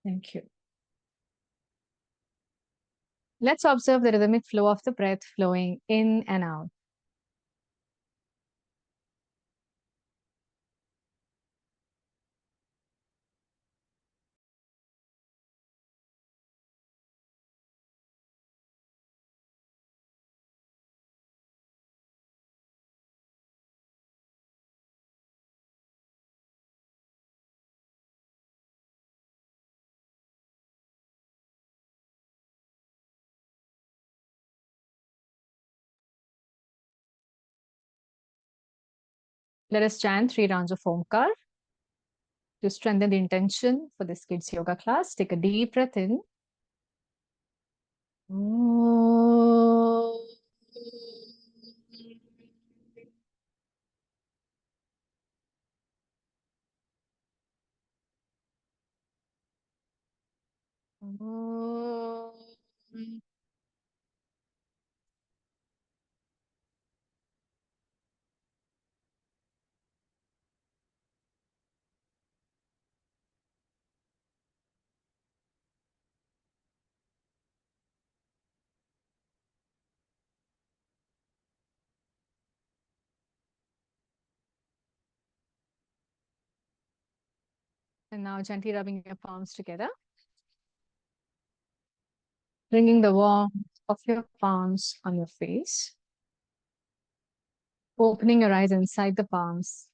Thank you. Let's observe the rhythmic flow of the breath flowing in and out. Let us chant 3 rounds of Omkar to strengthen the intention for this kids yoga class. Take a deep breath in. And now gently rubbing your palms together, bringing the warmth of your palms on your face, opening your eyes inside the palms,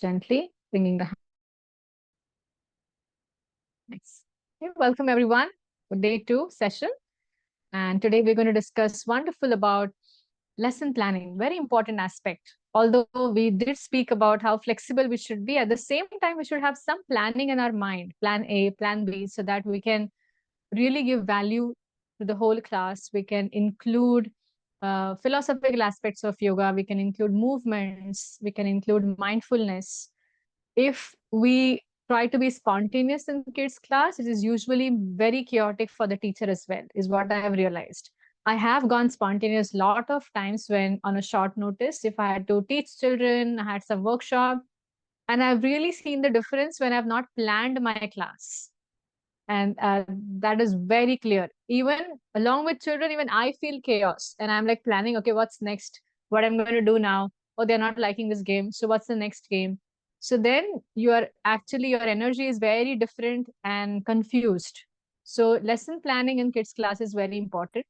gently bringing the hands. Nice. Okay, welcome everyone for day 2 session. And today we're going to discuss wonderful about lesson planning, very important aspect. Although we did speak about how flexible we should be, at the same time, we should have some planning in our mind, plan A, plan B, so that we can really give value to the whole class. We can include philosophical aspects of yoga. We can include movements. We can include mindfulness. If we try to be spontaneous in kids class, it is usually very chaotic for the teacher as well, is what I have realized. I have gone spontaneous lot of times when on a short notice, if I had to teach children, I had some workshop, and I've really seen the difference when I've not planned my class. And that is very clear. Even along with children, even I feel chaos, and I'm like planning, okay, what's next? What I'm going to do now? Oh, they're not liking this game. So what's the next game? So then your energy is very different and confused. So lesson planning in kids class is very important.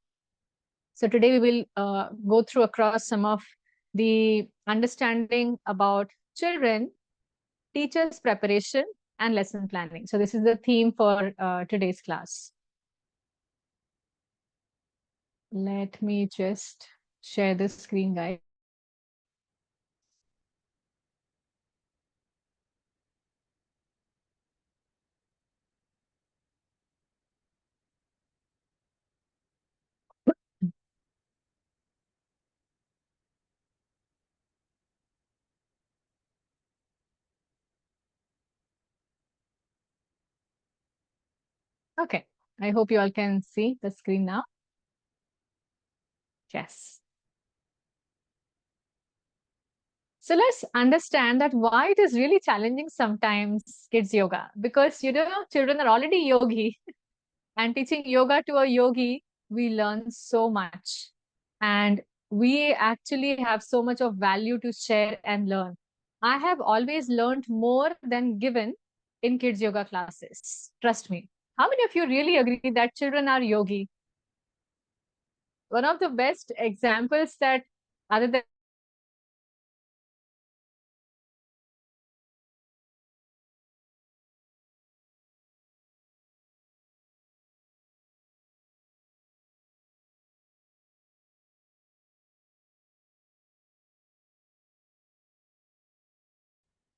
So today we will go through across some of the understanding about children, teachers preparation, and lesson planning. So this is the theme for today's class. Let me just share the screen, guys. Okay, I hope you all can see the screen now. Yes. So let's understand that why it is really challenging sometimes kids yoga, because children are already yogi and teaching yoga to a yogi, we learn so much. And we actually have so much of value to share and learn. I have always learned more than given in kids yoga classes. Trust me. How many of you really agree that children are yogi? One of the best examples that other than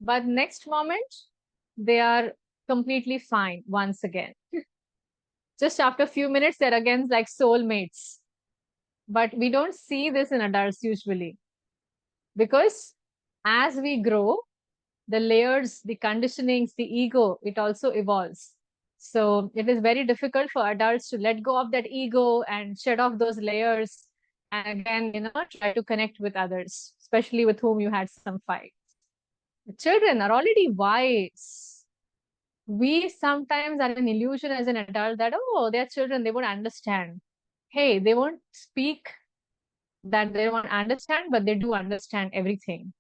but next moment, they are completely fine once again. Just after a few minutes, they're again like soulmates. But we don't see this in adults usually, because as we grow, the layers, the conditionings, the ego, it also evolves. So it is very difficult for adults to let go of that ego and shed off those layers and again, try to connect with others, especially with whom you had some fight. The children are already wise. We sometimes are an illusion as an adult that, oh, they're children, they won't understand. Hey, they won't speak that they won't understand, but they do understand everything.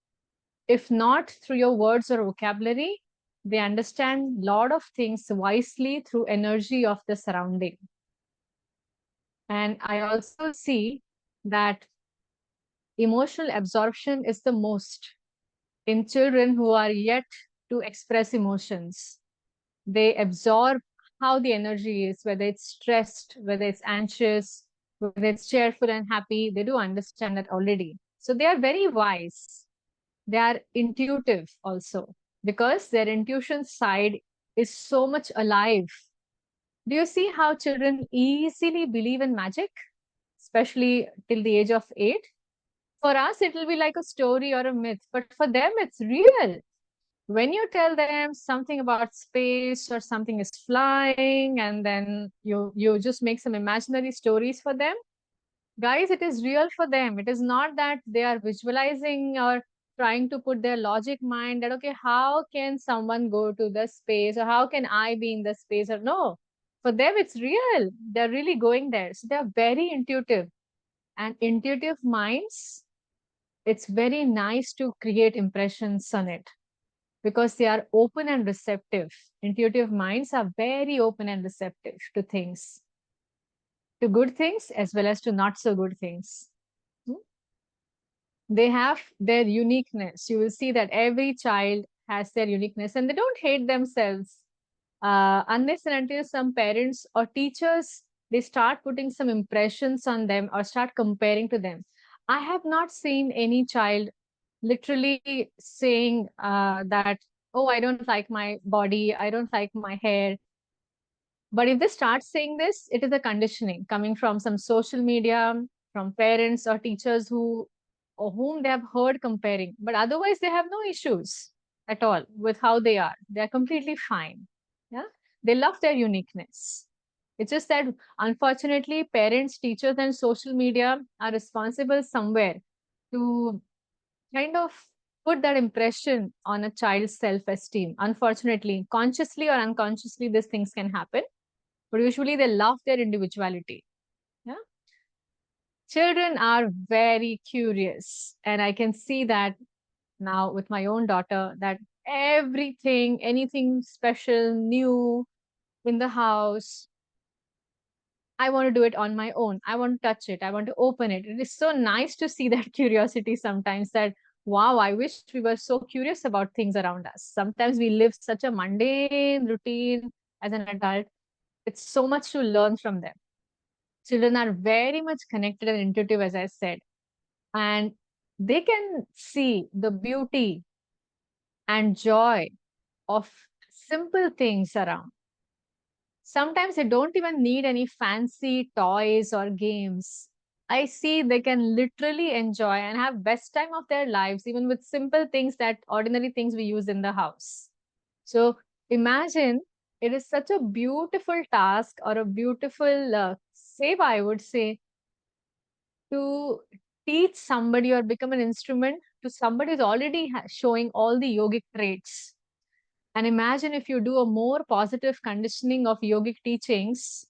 If not through your words or vocabulary, they understand lot of things wisely through energy of the surrounding. And I also see that emotional absorption is the most in children who are yet to express emotions. They absorb how the energy is, whether it's stressed, whether it's anxious, whether it's cheerful and happy. They do understand that already. So they are very wise. They are intuitive also because their intuition side is so much alive. Do you see how children easily believe in magic, especially till the age of 8? For us, it will be like a story or a myth, but for them, it's real. When you tell them something about space or something is flying, and then you just make some imaginary stories for them, guys, it is real for them. It is not that they are visualizing or trying to put their logic mind that, okay, how can someone go to the space or how can I be in the space? Or no, for them, it's real. They're really going there. So they're very intuitive, and intuitive minds, it's very nice to create impressions on it because they are open and receptive. Intuitive minds are very open and receptive to things, to good things as well as to not so good things. Hmm? They have their uniqueness. You will see that every child has their uniqueness and they don't hate themselves unless and until some parents or teachers they start putting some impressions on them or start comparing to them. I have not seen any child literally saying that, oh, I don't like my body, I don't like my hair. But if they start saying this, it is a conditioning coming from some social media, from parents or teachers who or whom they have heard comparing. But otherwise, they have no issues at all with how they are. They are completely fine. Yeah, they love their uniqueness. It's just that unfortunately, parents, teachers, and social media are responsible somewhere to kind of put that impression on a child's self-esteem. Unfortunately, consciously or unconsciously, these things can happen, but usually they love their individuality. Yeah. Children are very curious, and I can see that now with my own daughter that everything, anything special, new in the house, I want to do it on my own. I want to touch it. I want to open it. It is so nice to see that curiosity sometimes that, wow, I wish we were so curious about things around us. Sometimes we live such a mundane routine as an adult. It's so much to learn from them. Children are very much connected and intuitive, as I said, and they can see the beauty and joy of simple things around. Sometimes they don't even need any fancy toys or games. I see they can literally enjoy and have best time of their lives even with simple things, that ordinary things we use in the house. So imagine, it is such a beautiful task or a beautiful seva, I would say, to teach somebody or become an instrument to somebody who's already showing all the yogic traits. And imagine if you do a more positive conditioning of yogic teachings.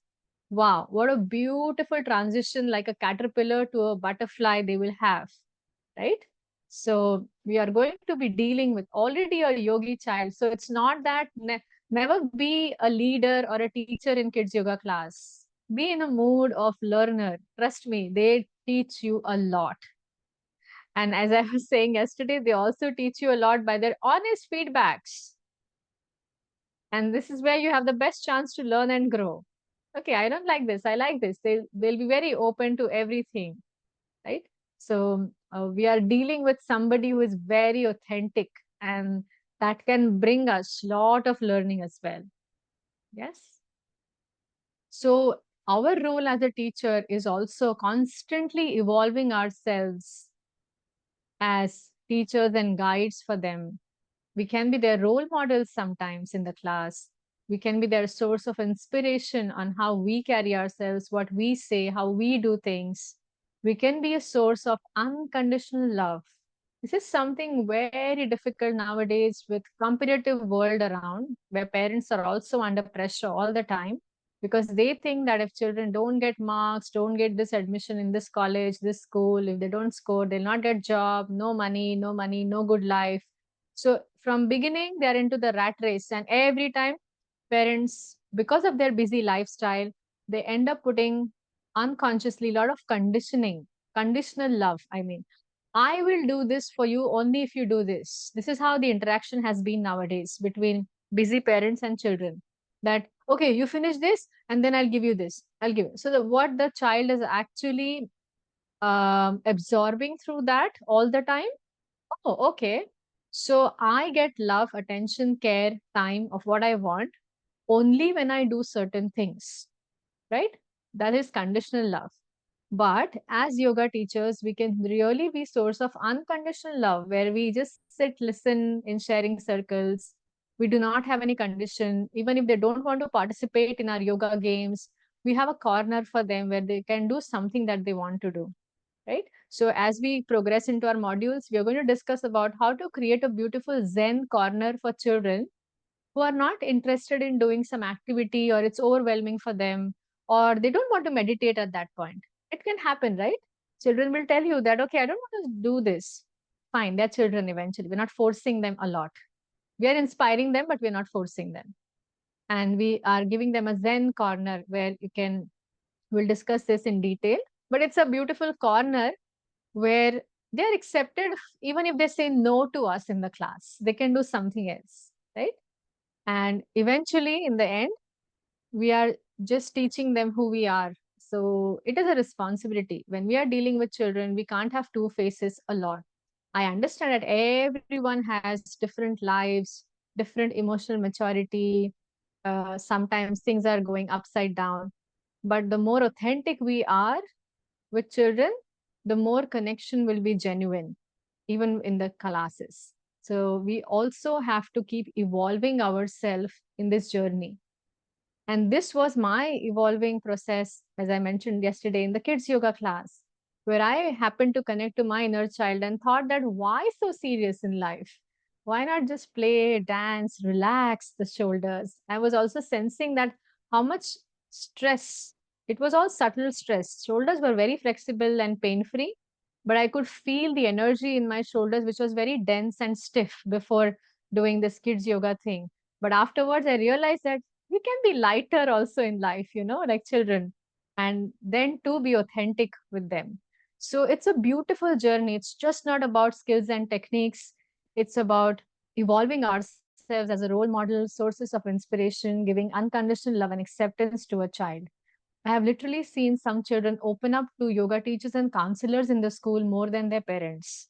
Wow, what a beautiful transition, like a caterpillar to a butterfly they will have, right? So we are going to be dealing with already a yogi child. So it's not that never be a leader or a teacher in kids yoga class. Be in a mood of learner. Trust me, they teach you a lot. And as I was saying yesterday, they also teach you a lot by their honest feedbacks. And this is where you have the best chance to learn and grow. Okay, I don't like this. I like this. They'll be very open to everything, right? So we are dealing with somebody who is very authentic, and that can bring us lot of learning as well. Yes. So our role as a teacher is also constantly evolving ourselves as teachers and guides for them. We can be their role models sometimes in the class. We can be their source of inspiration on how we carry ourselves, what we say, how we do things. We can be a source of unconditional love. This is something very difficult nowadays with competitive world around where parents are also under pressure all the time because they think that if children don't get marks, don't get this admission in this college, this school, if they don't score, they'll not get job, no money, no money, no good life. So from beginning, they're into the rat race, and every time parents, because of their busy lifestyle, they end up putting unconsciously a lot of conditioning, conditional love. I mean, I will do this for you only if you do this. This is how the interaction has been nowadays between busy parents and children. That, okay, you finish this and then I'll give you this. I'll give it. So, what the child is actually absorbing through that all the time. Oh, okay. So, I get love, attention, care, time of what I want only when I do certain things, right? That is conditional love. But as yoga teachers, we can really be source of unconditional love where we just sit, listen in sharing circles. We do not have any condition. Even if they don't want to participate in our yoga games, we have a corner for them where they can do something that they want to do. Right. So as we progress into our modules, we are going to discuss about how to create a beautiful Zen corner for children who are not interested in doing some activity or it's overwhelming for them or they don't want to meditate at that point. It can happen, right? Children will tell you that, okay, I don't want to do this. Fine, they're children eventually. We're not forcing them a lot. We are inspiring them, but we're not forcing them. And we are giving them a Zen corner where you can, we'll discuss this in detail. But it's a beautiful corner where they're accepted even if they say no to us in the class. They can do something else, right? And eventually, in the end, we are just teaching them who we are. So it is a responsibility. When we are dealing with children, we can't have two faces a lot. I understand that everyone has different lives, different emotional maturity. Sometimes things are going upside down. But the more authentic we are with children, the more connection will be genuine, even in the classes. So we also have to keep evolving ourselves in this journey. And this was my evolving process, as I mentioned yesterday in the kids' yoga class, where I happened to connect to my inner child and thought that why so serious in life? Why not just play, dance, relax the shoulders? I was also sensing that how much stress, it was all subtle stress. Shoulders were very flexible and pain free, but I could feel the energy in my shoulders, which was very dense and stiff before doing this kids' yoga thing. But afterwards, I realized that we can be lighter also in life, like children, and then to be authentic with them. So it's a beautiful journey. It's just not about skills and techniques, it's about evolving ourselves as a role model, sources of inspiration, giving unconditional love and acceptance to a child. I have literally seen some children open up to yoga teachers and counselors in the school more than their parents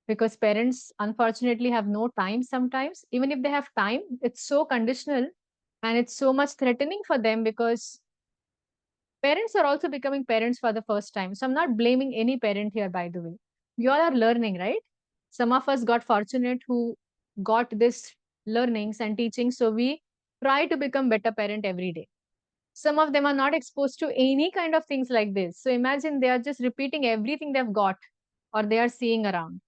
because parents unfortunately have no time sometimes. Even if they have time, it's so conditional and it's so much threatening for them because parents are also becoming parents for the first time. So I'm not blaming any parent here, by the way. We all are learning, right? Some of us got fortunate who got this learnings and teaching. So we try to become better parent every day. Some of them are not exposed to any kind of things like this. So imagine they are just repeating everything they've got or they are seeing around.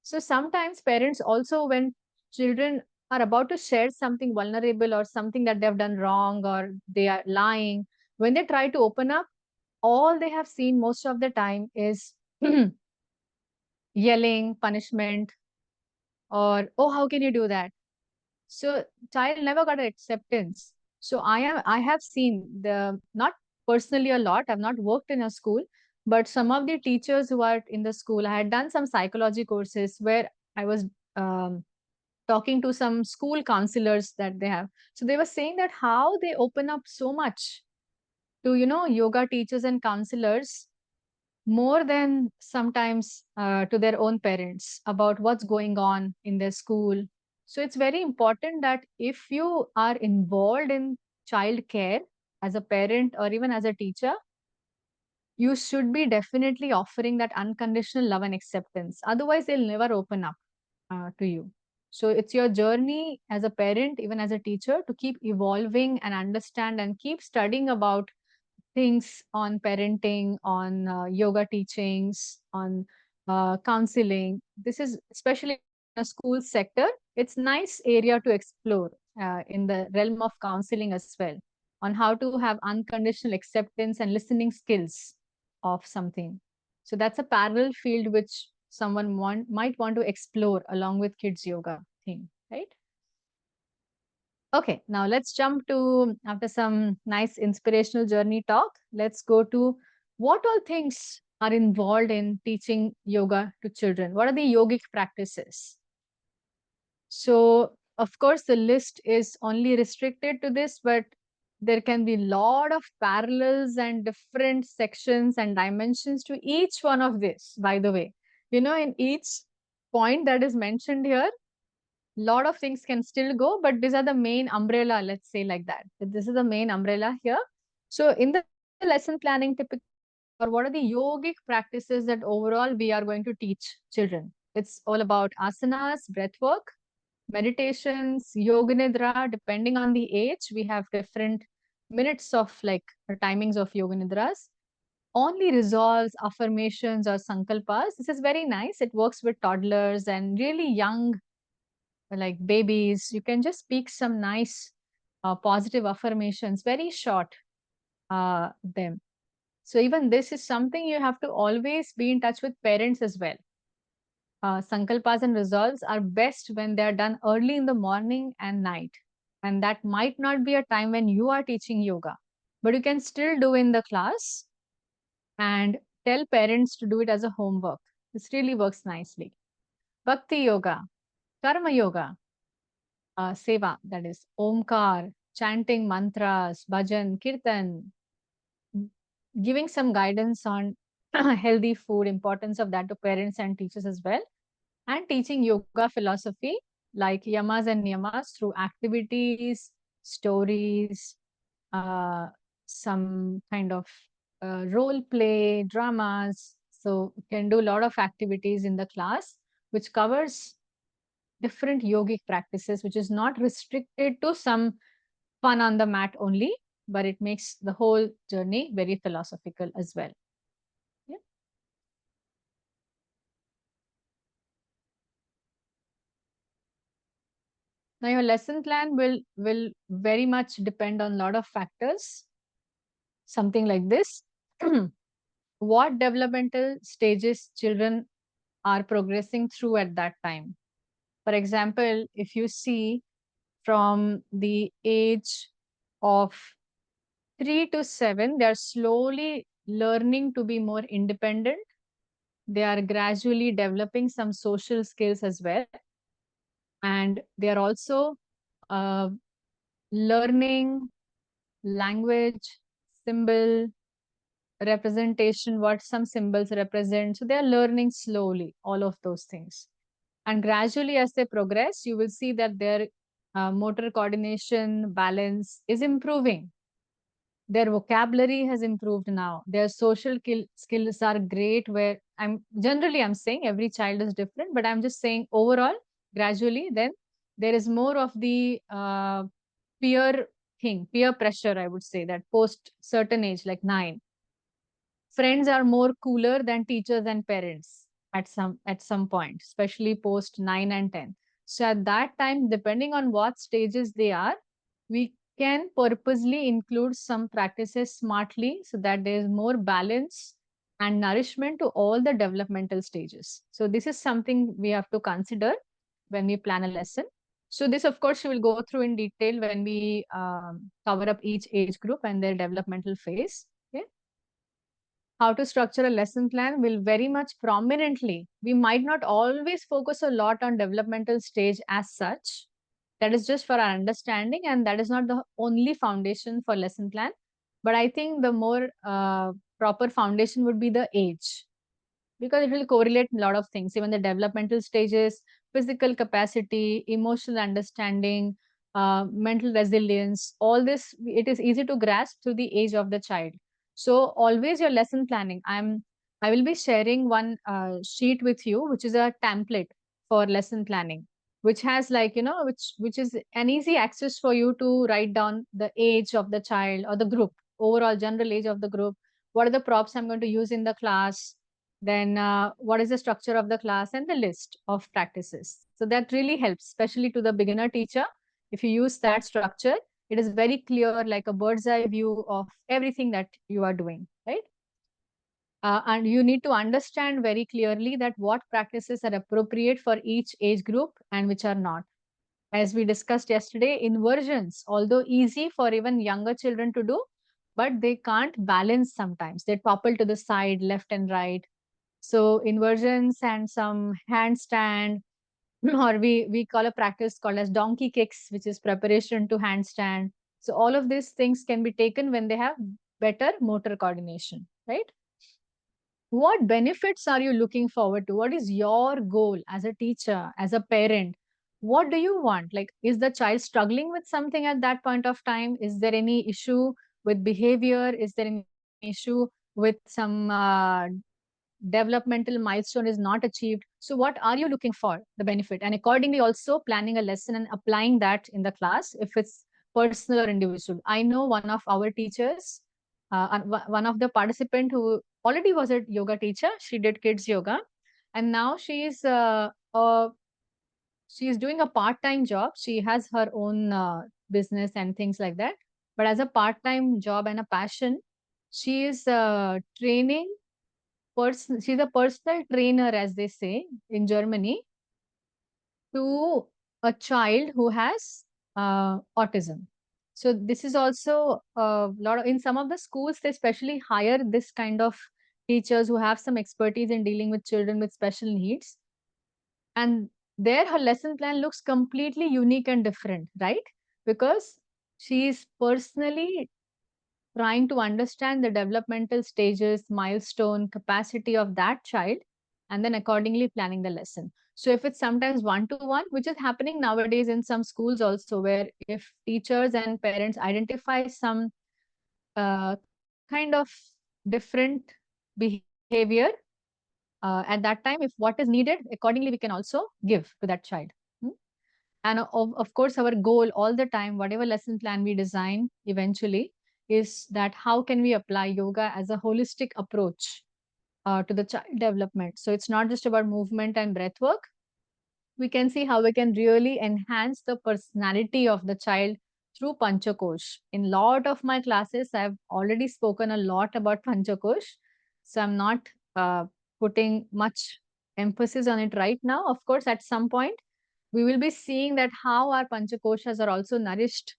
So sometimes parents also, when children are about to share something vulnerable or something that they've done wrong or they are lying, when they try to open up, all they have seen most of the time is yelling, punishment, or oh, how can you do that? So child never got an acceptance. So I have seen the not personally a lot. I've not worked in a school, but some of the teachers who are in the school, I had done some psychology courses where I was um, talking to some school counselors that they have. So they were saying that how they open up so much to, yoga teachers and counselors more than sometimes to their own parents about what's going on in their school. So it's very important that if you are involved in child care as a parent or even as a teacher, you should be definitely offering that unconditional love and acceptance. Otherwise, they'll never open up to you. So it's your journey as a parent, even as a teacher, to keep evolving and understand and keep studying about things on parenting, on yoga teachings, on counseling. This is especially in a school sector. It's nice area to explore in the realm of counseling as well, on how to have unconditional acceptance and listening skills of something. So that's a parallel field which someone might want to explore along with kids yoga thing, right? Okay, now let's jump to, after some nice inspirational journey talk, let's go to what all things are involved in teaching yoga to children. What are the yogic practices? So, of course, the list is only restricted to this, but there can be lot of parallels and different sections and dimensions to each one of this, by the way. In each point that is mentioned here, lot of things can still go, but these are the main umbrella, let's say like that. This is the main umbrella here. So in the lesson planning, typically, or what are the yogic practices that overall we are going to teach children? It's all about asanas, breath work, meditations, yoga nidra. Depending on the age, we have different minutes of like timings of yoga nidras. Only resolves, affirmations, or sankalpas. This is very nice. It works with toddlers and really young, like babies. You can just speak some nice positive affirmations, very short, them. So even this is something you have to always be in touch with parents as well. Sankalpas and resolves are best when they are done early in the morning and night. And that might not be a time when you are teaching yoga, but you can still do in the class and tell parents to do it as a homework. This really works nicely. Bhakti yoga, karma yoga, seva, that is omkar, chanting mantras, bhajan, kirtan, giving some guidance on healthy food, importance of that to parents and teachers as well, and teaching yoga philosophy like yamas and niyamas through activities, stories, uh, some kind of role play, dramas. So you can do a lot of activities in the class, which covers different yogic practices, which is not restricted to some fun on the mat only, but it makes the whole journey very philosophical as well. Yeah. Now your lesson plan will very much depend on a lot of factors. Something like this. What developmental stages children are progressing through at that time. For example, if you see from the age of 3 to 7, they are slowly learning to be more independent. They are gradually developing some social skills as well. And they are also uh, learning language, symbol, representation, what some symbols represent. So they are learning slowly, all of those things. And gradually, as they progress, you will see that their motor coordination, balance is improving. Their vocabulary has improved now. Their social skills are great. Where I'm saying every child is different, but I'm just saying overall, gradually, then there is more of the peer peer pressure, I would say, that post certain age, like 9, friends are more cooler than teachers and parents at some point, especially post 9 and 10. So at that time, depending on what stages they are, we can purposely include some practices smartly so that there is more balance and nourishment to all the developmental stages. So this is something we have to consider when we plan a lesson. So this, of course, we will go through in detail when we cover up each age group and their developmental phase. Okay. How to structure a lesson plan will very much prominently. We might not always focus a lot on developmental stage as such. That is just for our understanding, and that is not the only foundation for lesson plan. But I think the more proper foundation would be the age, because it will correlate a lot of things, even the developmental stages, physical capacity, emotional understanding, mental resilience, all this, it is easy to grasp through the age of the child. So always your lesson planning, I will be sharing one sheet with you, which is a template for lesson planning, which has, like, which is an easy access for you to write down the age of the child or the group, overall general age of the group, what are the props I'm going to use in the class, then what is the structure of the class, and the list of practices. So that really helps, especially to the beginner teacher. If you use that structure, it is very clear, like a bird's eye view of everything that you are doing, right? And you need to understand very clearly that what practices are appropriate for each age group and which are not. As we discussed yesterday, inversions, although easy for even younger children to do, but they can't balance sometimes. They topple to the side, left and right. So inversions and some handstand, or we call a practice called as donkey kicks, which is preparation to handstand. So all of these things can be taken when they have better motor coordination, right? What benefits are you looking forward to? What is your goal as a teacher, as a parent? What do you want? Like, is the child struggling with something at that point of time? Is there any issue with behavior? Is there any issue with some developmental milestone is not achieved? So what are you looking for the benefit, and accordingly also planning a lesson and applying that in the class if it's personal or individual. I know one of our teachers, one of the participant who already was a yoga teacher, she did kids yoga, and now she is doing a part-time job. She has her own business and things like that, but as a part-time job and a passion, she is training person. She's a personal trainer, as they say in Germany, to a child who has autism. So this is also a lot of, in some of the schools, they especially hire this kind of teachers who have some expertise in dealing with children with special needs. And there her lesson plan looks completely unique and different, right? Because she is personally trying to understand the developmental stages, milestone, capacity of that child, and then accordingly planning the lesson. So if it's sometimes one-to-one, which is happening nowadays in some schools also, where if teachers and parents identify some kind of different behavior at that time, if what is needed, accordingly we can also give to that child. Hmm? And of course, our goal all the time, whatever lesson plan we design eventually, is that how can we apply yoga as a holistic approach to the child development. So it's not just about movement and breath work. We can see how we can really enhance the personality of the child through Panchakosh. In lot of my classes, I've already spoken a lot about Panchakosh. So I'm not uh, putting much emphasis on it right now. Of course, at some point, we will be seeing that how our Panchakoshas are also nourished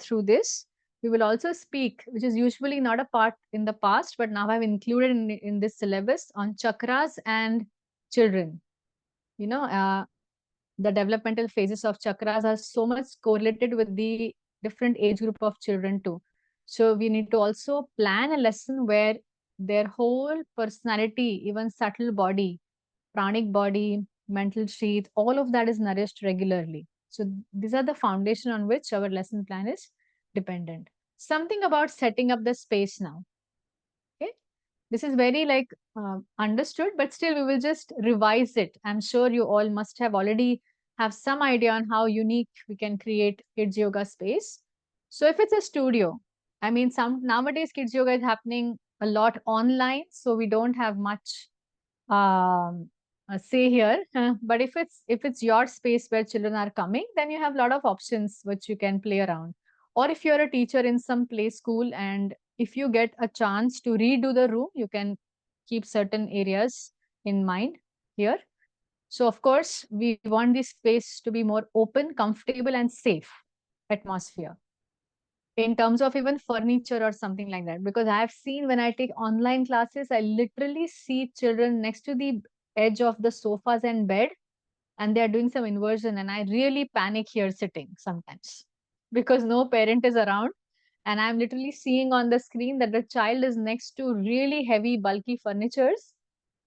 through this. We will also speak, which is usually not a part in the past, but now I've included in this syllabus on chakras and children. You know, the developmental phases of chakras are so much correlated with the different age group of children too. So we need to also plan a lesson where their whole personality, even subtle body, pranic body, mental sheath, all of that is nourished regularly. So these are the foundation on which our lesson plan is dependent. Something about setting up the space now. Okay. This is very like understood, but still we will just revise it. I'm sure you all must have already have some idea on how unique we can create kids yoga space. So if it's a studio, I mean, some nowadays kids yoga is happening a lot online, so we don't have much say here. But if it's your space where children are coming, then you have a lot of options which you can play around. Or if you're a teacher in some play school, and if you get a chance to redo the room, you can keep certain areas in mind here. So of course, we want this space to be more open, comfortable, and safe atmosphere in terms of even furniture or something like that. Because I've seen when I take online classes, I literally see children next to the edge of the sofas and bed, and they're doing some inversion, and I really panic here sitting sometimes because no parent is around, and I'm literally seeing on the screen that the child is next to really heavy bulky furnitures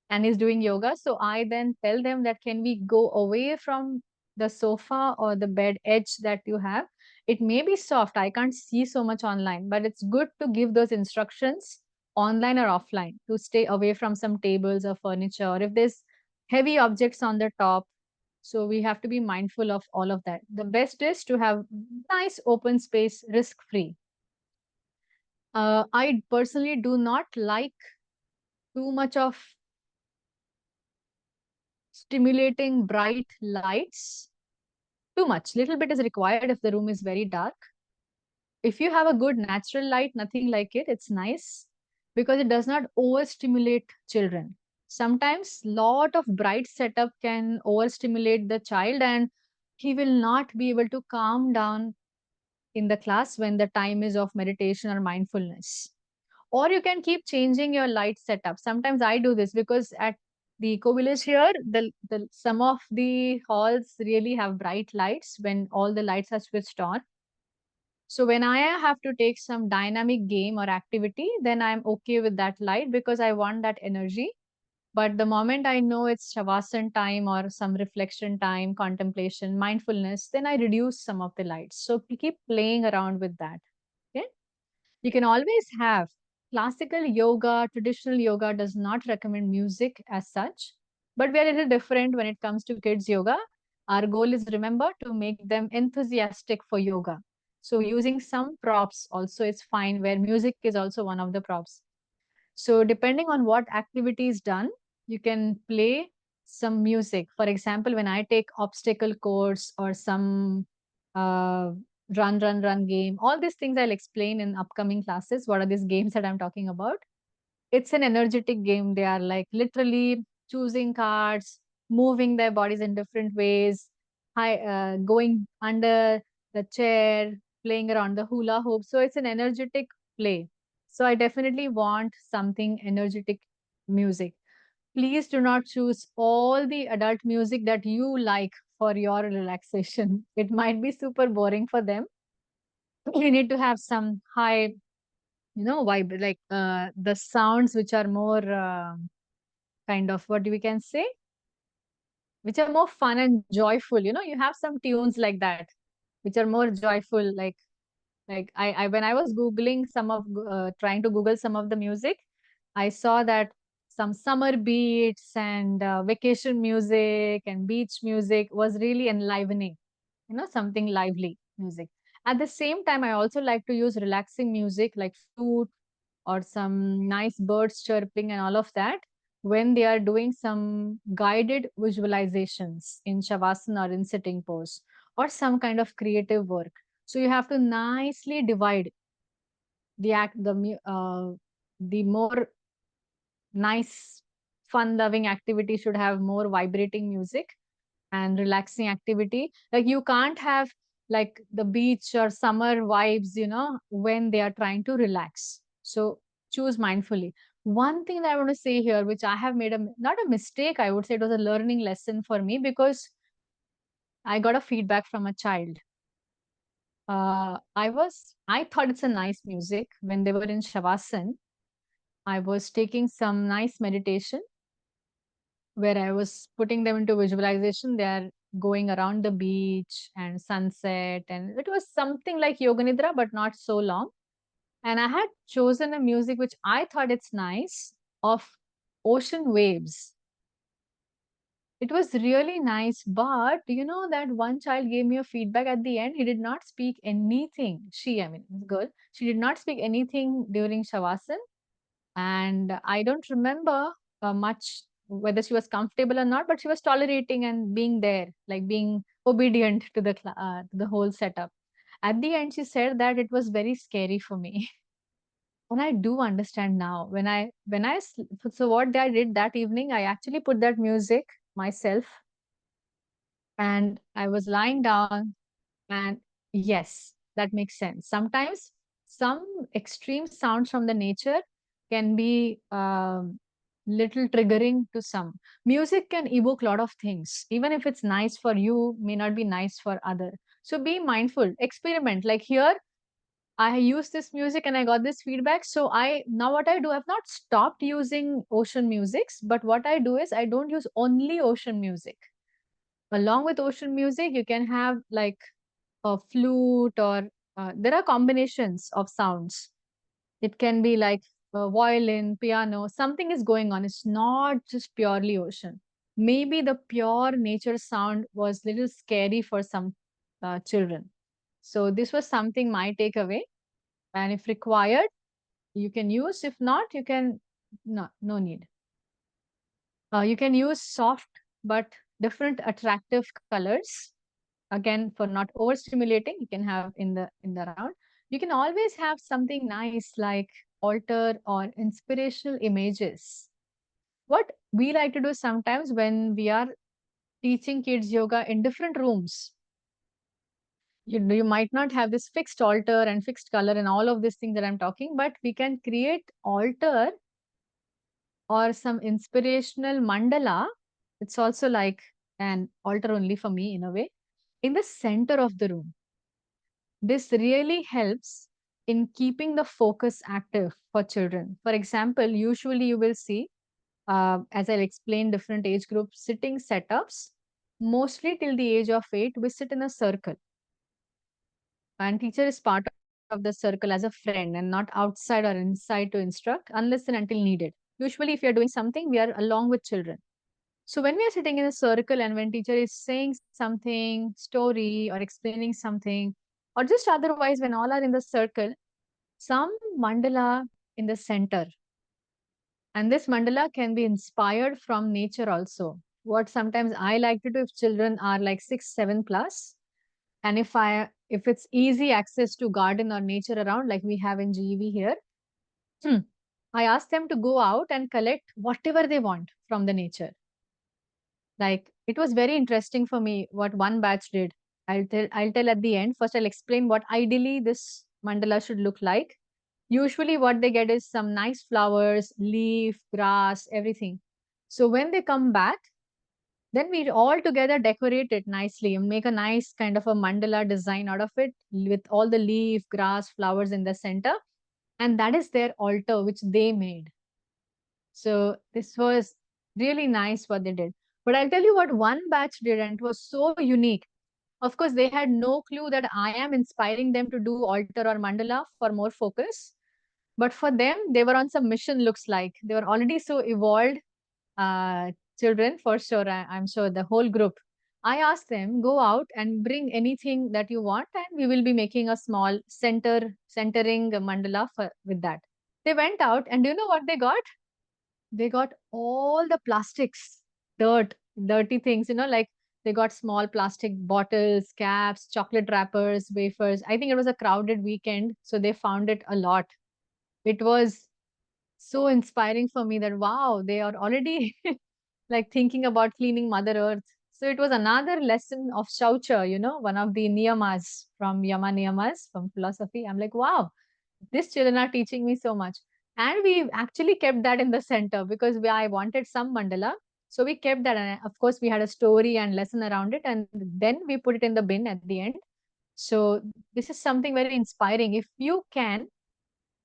and is doing yoga. So I then tell them that can we go away from the sofa or the bed edge that you have. It may be soft, I can't see so much online, but it's good to give those instructions online or offline to stay away from some tables or furniture, or if there's heavy objects on the top. So we have to be mindful of all of that. The best is to have nice open space, risk free. I personally do not like too much of stimulating bright lights. Too much. Little bit is required if the room is very dark. If you have a good natural light, nothing like it, it's nice because it does not overstimulate children. Sometimes lot of bright setup can overstimulate the child and he will not be able to calm down in the class when the time is of meditation or mindfulness. Or you can keep changing your light setup. Sometimes I do this because at the co-village here, the some of the halls really have bright lights when all the lights are switched on. So when I have to take some dynamic game or activity, then I'm okay with that light because I want that energy. But the moment I know it's Shavasana time or some reflection time, contemplation, mindfulness, then I reduce some of the lights. So keep playing around with that. Okay. You can always have classical yoga, traditional yoga does not recommend music as such, but we are a little different when it comes to kids yoga. Our goal is remember to make them enthusiastic for yoga. So using some props also is fine where music is also one of the props. So depending on what activity is done, you can play some music. For example, when I take obstacle course or some uh, run game, all these things I'll explain in upcoming classes. What are these games that I'm talking about? It's an energetic game. They are like literally choosing cards, moving their bodies in different ways, going under the chair, playing around the hula hoop. So it's an energetic play. So I definitely want something energetic music. Please do not choose all the adult music that you like for your relaxation. It might be super boring for them. You need to have some high, vibe, like the sounds which are more kind of what we can say, which are more fun and joyful. You have some tunes like that, which are more joyful. Like I when I was googling trying to Google some of the music, I saw that some summer beats and vacation music and beach music was really enlivening. Something lively music. At the same time, I also like to use relaxing music like flute or some nice birds chirping and all of that when they are doing some guided visualizations in shavasana or in sitting pose or some kind of creative work. So you have to nicely divide the act the more nice fun loving activity should have more vibrating music and relaxing activity. Like you can't have like the beach or summer vibes, when they are trying to relax. So choose mindfully. One thing that I want to say here, which I have made not a mistake, I would say it was a learning lesson for me because I got a feedback from a child. I thought it's a nice music when they were in Shavasana. I was taking some nice meditation where I was putting them into visualization. They are going around the beach and sunset, and it was something like Yoga Nidra, but not so long. And I had chosen a music which I thought it's nice of ocean waves. It was really nice, but that one child gave me a feedback at the end. He did not speak anything. I mean, girl, she did not speak anything during Shavasana and I don't remember much whether she was comfortable or not, but she was tolerating and being there, like being obedient to the whole setup. At the end, she said that it was very scary for me, and I do understand now. So what I did that evening, I actually put that music myself, and I was lying down and yes, that makes sense. Sometimes some extreme sounds from the nature can be little triggering to some. Music can evoke a lot of things. Even if it's nice for you, may not be nice for other. So be mindful, experiment. Like here, I use this music and I got this feedback. So now what I do, I've not stopped using ocean musics, but what I do is I don't use only ocean music. Along with ocean music, you can have like a flute or there are combinations of sounds. It can be like a violin, piano, something is going on. It's not just purely ocean. Maybe the pure nature sound was little scary for some children. So this was something my takeaway. And if required, you can use. If not, you can No need. You can use soft but different attractive colors. Again, for not overstimulating, you can have in the round. You can always have something nice like altar or inspirational images. What we like to do sometimes when we are teaching kids yoga in different rooms, you might not have this fixed altar and fixed color and all of these things that I'm talking, but we can create altar or some inspirational mandala. It's also like an altar only for me in a way, in the center of the room. This really helps in keeping the focus active for children. For example, usually you will see, as I'll explain, different age group sitting setups. Mostly till the age of 8, we sit in a circle, and teacher is part of the circle as a friend and not outside or inside to instruct unless and until needed. Usually, if you're doing something, we are along with children. So when we are sitting in a circle and when teacher is saying something, story or explaining something, or just otherwise when all are in the circle, some mandala in the center. And this mandala can be inspired from nature also. What sometimes I like to do if children are like 6, 7 plus, and if it's easy access to garden or nature around, like we have in GEV here, hmm, I ask them to go out and collect whatever they want from the nature. Like it was very interesting for me what one batch did. I'll tell at the end. First I'll explain what ideally this mandala should look like. Usually what they get is some nice flowers, leaf, grass, everything. So when they come back, then we all together decorate it nicely and make a nice kind of a mandala design out of it with all the leaf, grass, flowers in the center. And that is their altar which they made. So this was really nice what they did. But I'll tell you what one batch did, and it was so unique. Of course, they had no clue that I am inspiring them to do altar or mandala for more focus. But for them, they were on some mission, looks like. They were already so evolved uh, children, for sure. I'm sure the whole group. I asked them, go out and bring anything that you want, and we will be making a small centering mandala with that. They went out, and do you know what they got? They got all the plastics, dirt, dirty things, like they got small plastic bottles, caps, chocolate wrappers, wafers. I think it was a crowded weekend, so they found it a lot. It was so inspiring for me that wow, they are already like thinking about cleaning Mother Earth. So it was another lesson of Shaucha, one of the niyamas from Yama Niyamas from philosophy. I'm like, wow, these children are teaching me so much. And we actually kept that in the center because I wanted some mandala. So we kept that. And of course, we had a story and lesson around it. And then we put it in the bin at the end. So this is something very inspiring. If you can,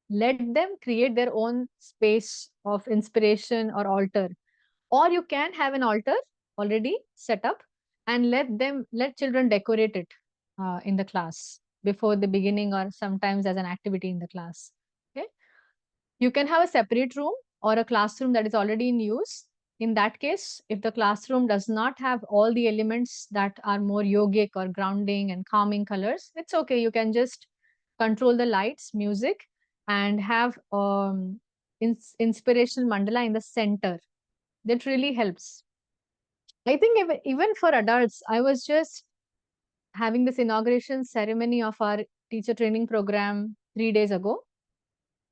let them create their own space of inspiration or altar. Or you can have an altar already set up and let children decorate it in the class before the beginning or sometimes as an activity in the class. Okay. You can have a separate room or a classroom that is already in use. In that case, if the classroom does not have all the elements that are more yogic or grounding and calming colors, it's okay. You can just control the lights, music, and have inspirational mandala in the center. That really helps. I think even for adults, I was just having this inauguration ceremony of our teacher training program 3 days ago,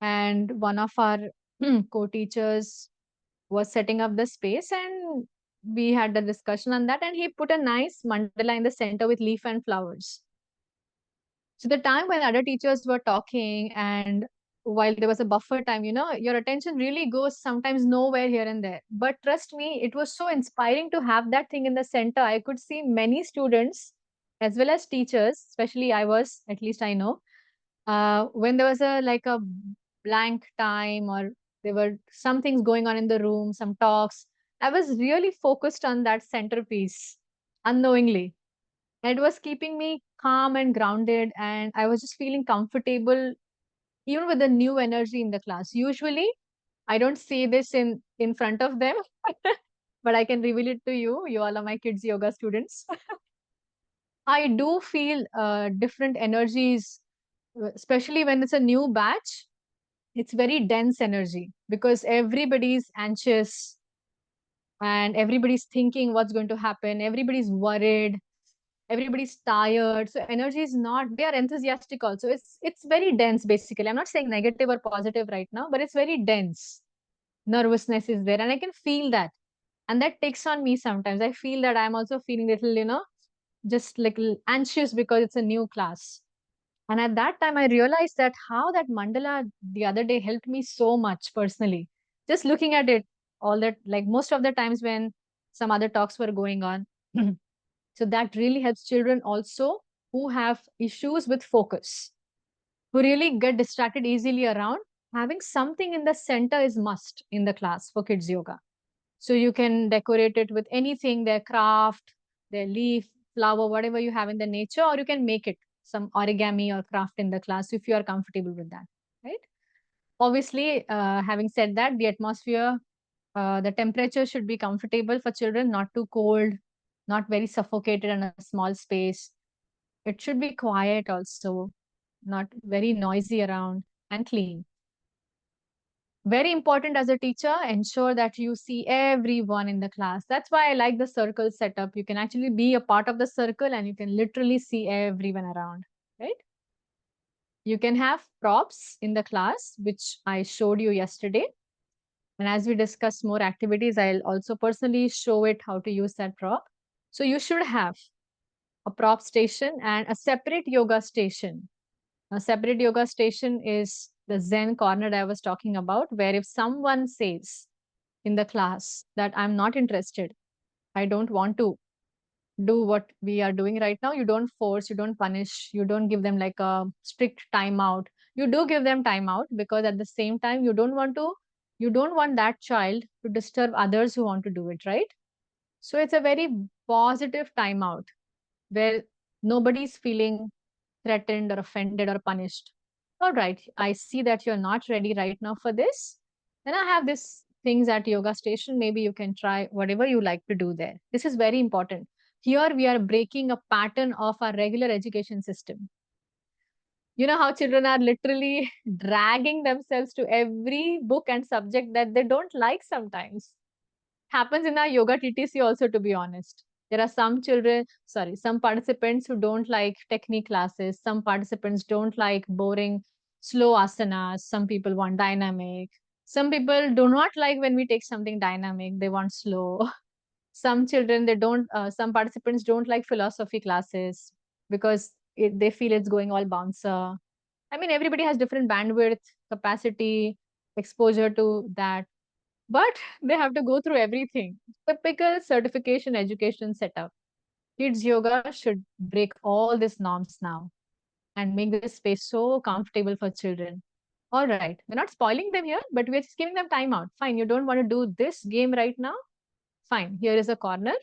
and one of our co-teachers was setting up the space, and we had a discussion on that, and he put a nice mandala in the center with leaf and flowers. So the time when other teachers were talking and while there was a buffer time, your attention really goes sometimes nowhere here and there. But trust me, it was so inspiring to have that thing in the center. I could see many students as well as teachers, especially I was, at least I know, when there was a blank time or there were some things going on in the room, some talks, I was really focused on that centerpiece unknowingly. And it was keeping me calm and grounded, and I was just feeling comfortable even with the new energy in the class. Usually, I don't say this in front of them, but I can reveal it to you. You all are my kids yoga students. I do feel different energies, especially when it's a new batch. It's very dense energy because everybody's anxious and everybody's thinking what's going to happen. Everybody's worried. Everybody's tired. So energy is not, they are enthusiastic also. It's very dense basically. I'm not saying negative or positive right now, but it's very dense. Nervousness is there and I can feel that. And that takes on me sometimes. I feel that I'm also feeling little, just little anxious because it's a new class. And at that time, I realized that how that mandala the other day helped me so much personally. Just looking at it, all that, like most of the times when some other talks were going on. So that really helps children also who have issues with focus, who really get distracted easily around. Having something in the center is must in the class for kids yoga. So you can decorate it with anything, their craft, their leaf, flower, whatever you have in the nature, or you can make it some origami or craft in the class if you are comfortable with that, right? Obviously, having said that, the atmosphere, the temperature should be comfortable for children, not too cold, not very suffocated in a small space. It should be quiet also, not very noisy around and clean. Very important as a teacher, ensure that you see everyone in the class. That's why I like the circle setup. You can actually be a part of the circle and you can literally see everyone around, right? You can have props in the class, which I showed you yesterday. And as we discuss more activities, I'll also personally show it how to use that prop. So you should have a prop station and a separate yoga station. A separate yoga station is the Zen corner that I was talking about, where if someone says in the class that I'm not interested, I don't want to do what we are doing right now, you don't force, you don't punish, you don't give them like a strict timeout. You do give them timeout because at the same time, you don't want that child to disturb others who want to do it, right? So it's a very positive timeout where nobody's feeling threatened or offended or punished. All right, I see that you're not ready right now for this. Then I have this things at yoga station. Maybe you can try whatever you like to do there. This is very important. Here we are breaking a pattern of our regular education system. You know how children are literally dragging themselves to every book and subject that they don't like sometimes. Happens in our yoga TTC also, to be honest. There are some children, sorry, some participants who don't like technique classes. Some participants don't like boring, slow asanas. Some people want dynamic. Some people do not like when we take something dynamic. They want slow. Some children, some participants don't like philosophy classes because they feel it's going all bouncer. I mean, everybody has different bandwidth, capacity, exposure to that, but they have to go through everything. Typical certification education setup. Kids yoga should break all these norms now and make this space so comfortable for children. All right, we're not spoiling them here, but we're just giving them time out. Fine, you don't want to do this game right now? Fine, here is a corner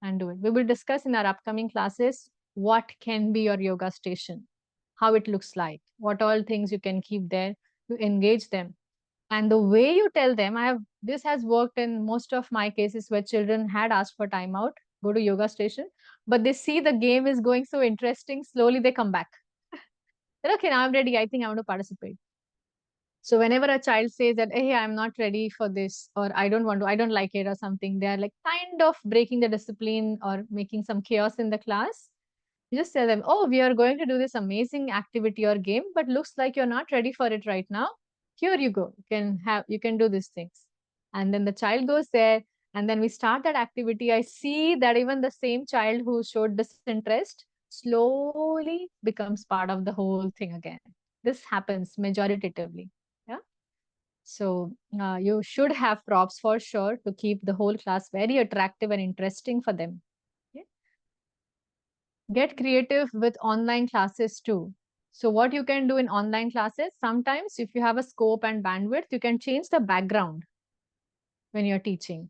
and do it. We will discuss in our upcoming classes what can be your yoga station, how it looks like, what all things you can keep there to engage them. And the way you tell them, this has worked in most of my cases where children had asked for timeout, go to yoga station, but they see the game is going so interesting, slowly they come back. Then, okay, now I'm ready. I think I want to participate. So whenever a child says that, hey, I'm not ready for this, or I don't like it, or something, they are like kind of breaking the discipline or making some chaos in the class. You just tell them, oh, we are going to do this amazing activity or game, but looks like you're not ready for it right now. Here you go. You can do these things. And then the child goes there and then we start that activity. I see that even the same child who showed disinterest slowly becomes part of the whole thing again. This happens majoritatively. Yeah. So you should have props for sure to keep the whole class very attractive and interesting for them. Yeah. Get creative with online classes too. So what you can do in online classes, sometimes if you have a scope and bandwidth, you can change the background when you're teaching.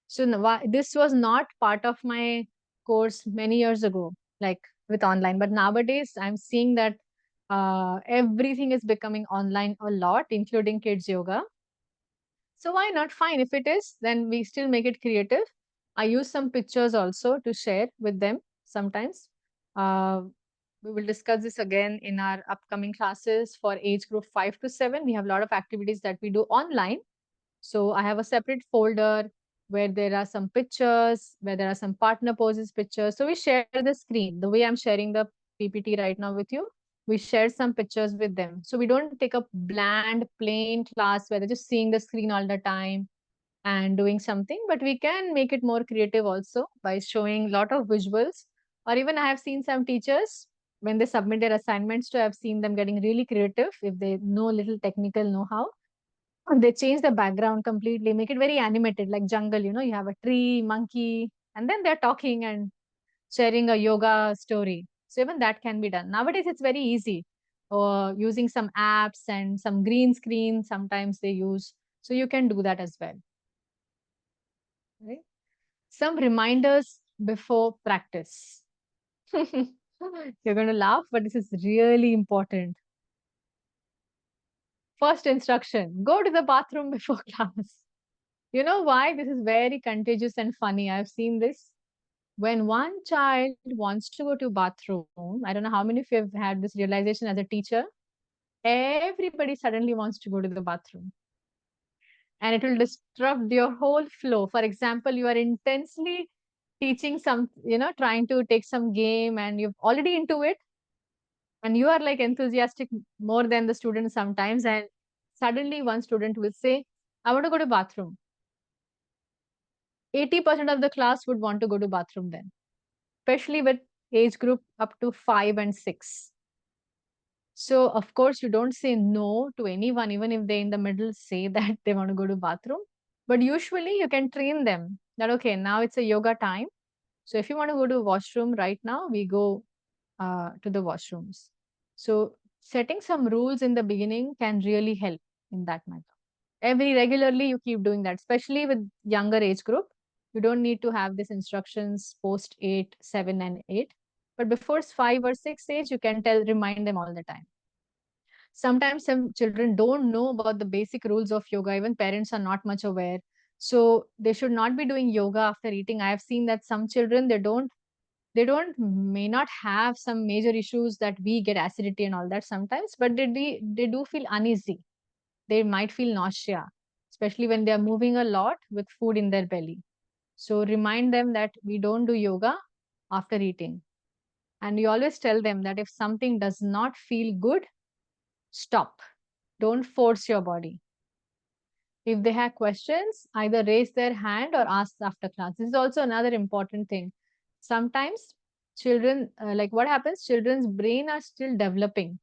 So this was not part of my course many years ago, like with online. But nowadays, I'm seeing that everything is becoming online a lot, including kids yoga. So why not? Fine. If it is, then we still make it creative. I use some pictures also to share with them sometimes. Uh, We will discuss this again in our upcoming classes for age group 5 to 7. We have a lot of activities that we do online. So I have a separate folder where there are some pictures, where there are some partner poses pictures. So we share the screen the way I'm sharing the PPT right now with you. We share some pictures with them. So we don't take a bland, plain class where they're just seeing the screen all the time and doing something, but we can make it more creative also by showing a lot of visuals. Or even I have seen some teachers when they submit their assignments to, I've seen them getting really creative if they know little technical know-how. They change the background completely, make it very animated, like jungle, you have a tree, monkey, and then they're talking and sharing a yoga story. So even that can be done. Nowadays, it's very easy. Or using some apps and some green screen, sometimes they use. So you can do that as well. Right? Some reminders before practice. You're going to laugh, but this is really important. First instruction, go to the bathroom before class. You know why? This is very contagious and funny. I've seen this. When one child wants to go to bathroom, I don't know how many of you have had this realization as a teacher, everybody suddenly wants to go to the bathroom. And it will disrupt your whole flow. For example, you are intensely teaching some, trying to take some game and you're already into it and you are like enthusiastic more than the student sometimes. And suddenly one student will say, I want to go to bathroom. 80% of the class would want to go to bathroom then, especially with age group up to 5 and 6. So of course you don't say no to anyone, even if they in the middle say that they want to go to bathroom. But usually you can train them that okay, now it's a yoga time. So if you want to go to washroom right now, we go to the washrooms. So setting some rules in the beginning can really help in that matter. Every regularly you keep doing that, especially with younger age group. You don't need to have these instructions post 8, 7, and 8. But before 5 or 6 age, you can remind them all the time. Sometimes some children don't know about the basic rules of yoga. Even parents are not much aware. So they should not be doing yoga after eating. I have seen that some children they don't may not have some major issues that we get acidity and all that sometimes, but they do feel uneasy. They might feel nausea, especially when they are moving a lot with food in their belly. So remind them that we don't do yoga after eating. And you always tell them that if something does not feel good, stop. Don't force your body. If they have questions, either raise their hand or ask after class. This is also another important thing. Sometimes children, like what happens, children's brain are still developing.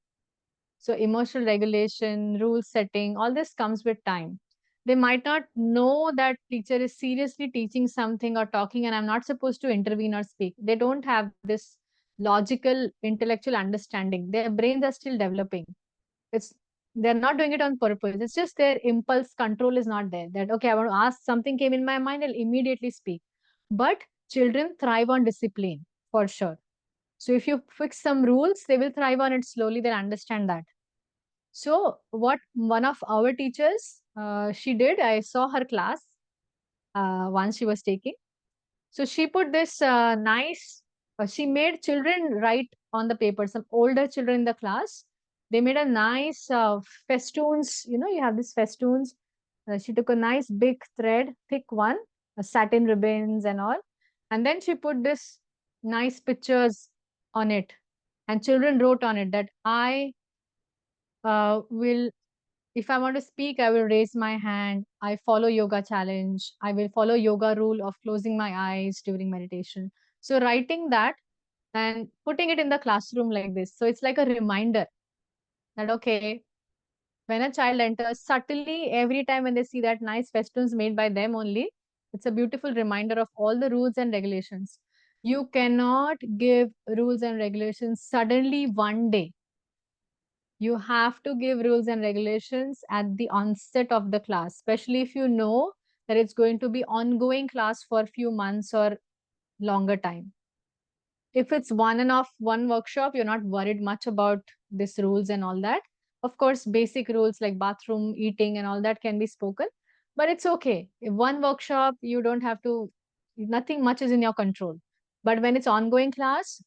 So emotional regulation, rule setting, all this comes with time. They might not know that teacher is seriously teaching something or talking and I'm not supposed to intervene or speak. They don't have this logical, intellectual understanding. Their brains are still developing. It's they're not doing it on purpose. It's just their impulse control is not there. That okay, I want to ask something came in my mind, I'll immediately speak. But children thrive on discipline for sure. So if you fix some rules, they will thrive on it slowly. They'll understand that. So what one of our teachers, she did, I saw her class once she was taking. So she put this she made children write on the paper, some older children in the class. They made a nice festoons, you have these festoons. She took a nice big thread, thick one, satin ribbons and all. And then she put this nice pictures on it. And children wrote on it that I will if I want to speak, I will raise my hand. I follow yoga challenge. I will follow yoga rule of closing my eyes during meditation. So writing that and putting it in the classroom like this. So it's like a reminder that, okay, when a child enters subtly, every time when they see that nice festoons made by them only, it's a beautiful reminder of all the rules and regulations. You cannot give rules and regulations suddenly one day. You have to give rules and regulations at the onset of the class, especially if you know that it's going to be ongoing class for a few months or longer time. If it's one and off one workshop, you're not worried much about these rules and all that. Of course, basic rules like bathroom, eating, and all that can be spoken, but it's okay. If one workshop, you don't have to, nothing much is in your control. But when it's ongoing class,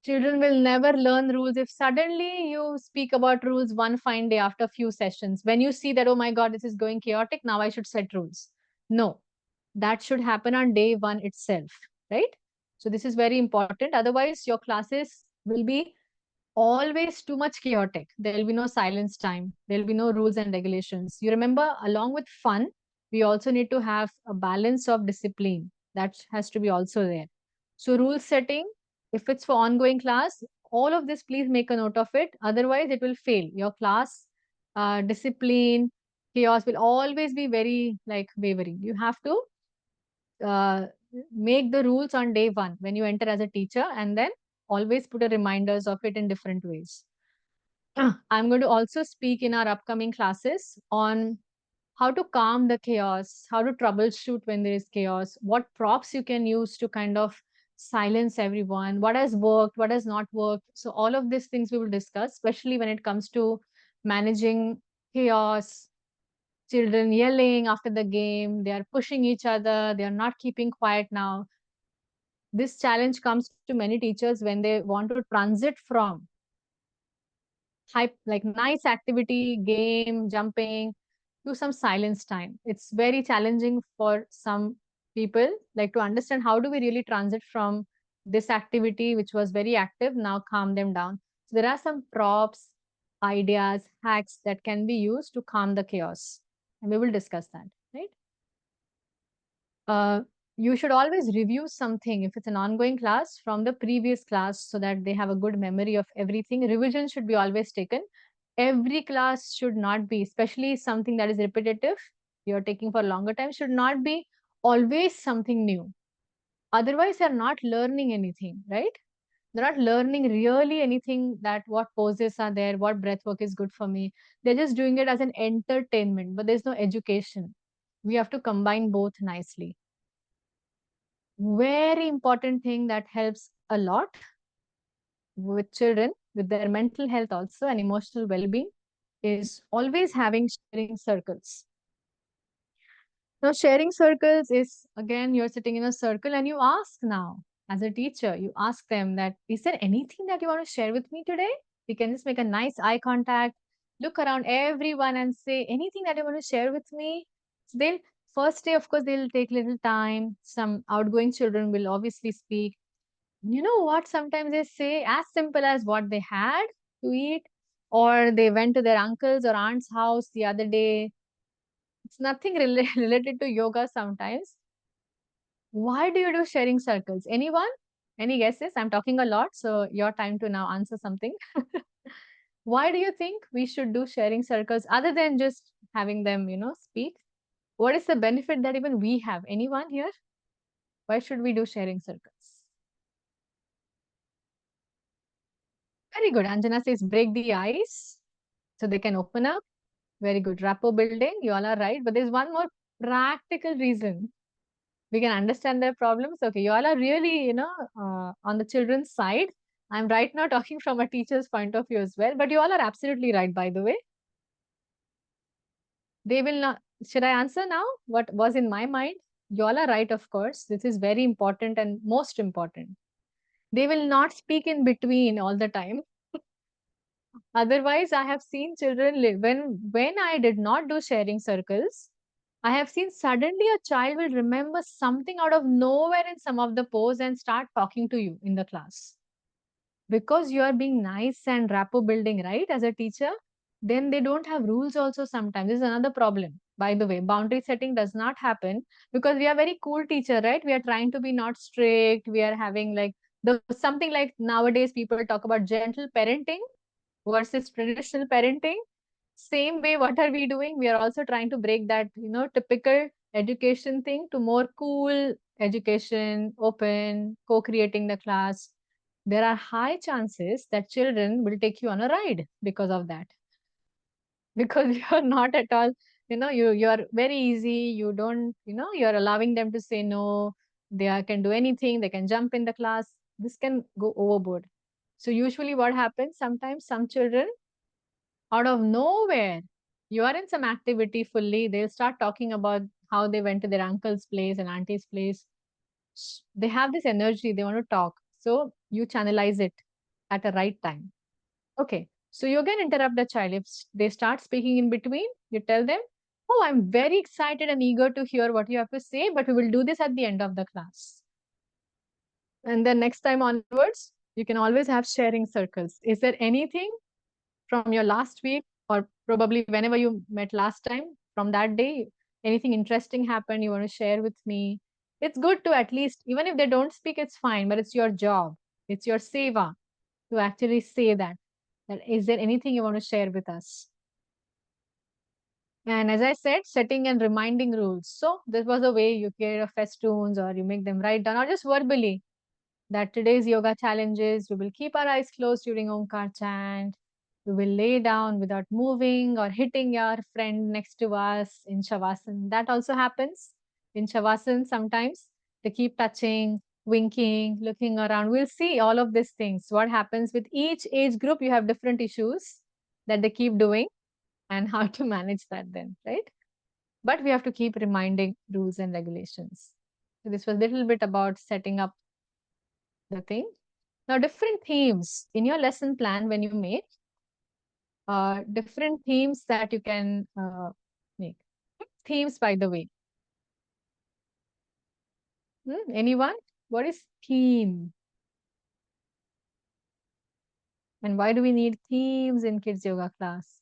Children will never learn rules if suddenly you speak about rules one fine day after a few sessions. When you see that, oh my God, this is going chaotic, now I should set rules. No, that should happen on day one itself, right? So this is very important. Otherwise, your classes will be always too much chaotic. There will be no silence time. There will be no rules and regulations. You remember, along with fun, we also need to have a balance of discipline. That has to be also there. So, rule setting, if it's for ongoing class, all of this, please make a note of it. Otherwise, it will fail. Your class discipline, chaos will always be very like wavering. You have to uh, make the rules on day one when you enter as a teacher, and then always put a reminders of it in different ways. I'm going to also speak in our upcoming classes on how to calm the chaos, how to troubleshoot when there is chaos, what props you can use to kind of silence everyone, what has worked, what has not worked. So all of these things we will discuss, especially when it comes to managing chaos, children yelling after the game, they are pushing each other, they are not keeping quiet now. This challenge comes to many teachers when they want to transit from hype, like nice activity, game, jumping, to some silence time. It's very challenging for some people, like to understand how do we really transit from this activity, which was very active, now calm them down. So there are some props, ideas, hacks that can be used to calm the chaos. And we will discuss that, right? uh, you should always review something if it's an ongoing class from the previous class so that they have a good memory of everything. Revision should be always taken. Every class should not be, especially something that is repetitive, you're taking for a longer time, should not be always something new. Otherwise, they're not learning anything, right? They're not learning really anything, that what poses are there, what breath work is good for me. They're just doing it as an entertainment, but there's no education. We have to combine both nicely. Very important thing that helps a lot with children, with their mental health also and emotional well-being, is always having sharing circles. Now, sharing circles is, again, you're sitting in a circle and you ask now, as a teacher, you ask them that, is there anything that you want to share with me today? You can just make a nice eye contact, look around everyone and say, anything that you want to share with me? So they'll, first day, of course, they'll take little time. Some outgoing children will obviously speak. You know what? Sometimes they say as simple as what they had to eat, or they went to their uncle's or aunt's house the other day. It's nothing related to yoga sometimes. Why do you do sharing circles? Anyone? Any guesses? I'm talking a lot, so your time to now answer something. Why do you think we should do sharing circles other than just having them, speak? What is the benefit that even we have? Anyone here? Why should we do sharing circles? Very good. Anjana says break the ice so they can open up. Very good. Rapport building. You all are right. But there's one more practical reason. We can understand their problems. Okay, you all are really, on the children's side. I'm right now talking from a teacher's point of view as well. But you all are absolutely right, by the way. They will not. Should I answer now? What was in my mind? You all are right, of course. This is very important and most important. They will not speak in between all the time. Otherwise, I have seen children live when I did not do sharing circles. I have seen suddenly a child will remember something out of nowhere in some of the pose and start talking to you in the class because you are being nice and rapport building, right? As a teacher, then they don't have rules also sometimes. This is another problem. By the way, boundary setting does not happen because we are very cool teacher, right? We are trying to be not strict. We are having like the something like nowadays people talk about gentle parenting versus traditional parenting. Same way, what are we doing? We are also trying to break that, typical education thing to more cool education, open, co-creating the class. There are high chances that children will take you on a ride because of that. Because you're not at all, you're very easy. You don't, you're allowing them to say no. Can do anything. They can jump in the class. This can go overboard. So usually what happens, sometimes some children out of nowhere, you are in some activity fully, they'll start talking about how they went to their uncle's place and auntie's place. They have this energy, they want to talk. So you channelize it. at a right time. Okay. So you can interrupt the child. If they start speaking in between, you tell them, "Oh, I'm very excited and eager to hear what you have to say, but we will do this at the end of the class." And then next time onwards, you can always have sharing circles. Is there anything from your last week, or probably whenever you met last time, from that day, anything interesting happened you want to share with me? It's good to, at least, even if they don't speak, it's fine, but it's your job, it's your seva to actually say that. That is there anything you want to share with us? And as I said, setting and reminding rules. So this was a way you create a festoons, or you make them write down, or just verbally, that today's yoga challenges, we will keep our eyes closed during Omkar chant. We will lay down without moving or hitting your friend next to us in Shavasana. That also happens in Shavasana sometimes. They keep touching, winking, looking around. We'll see all of these things. What happens with each age group, you have different issues that they keep doing, and how to manage that then, right? But we have to keep reminding rules and regulations. So this was a little bit about setting up the thing. Now, different themes in your lesson plan when you make, different themes that you can make. Themes, by the way. Anyone? What is theme? And why do we need themes in kids yoga class?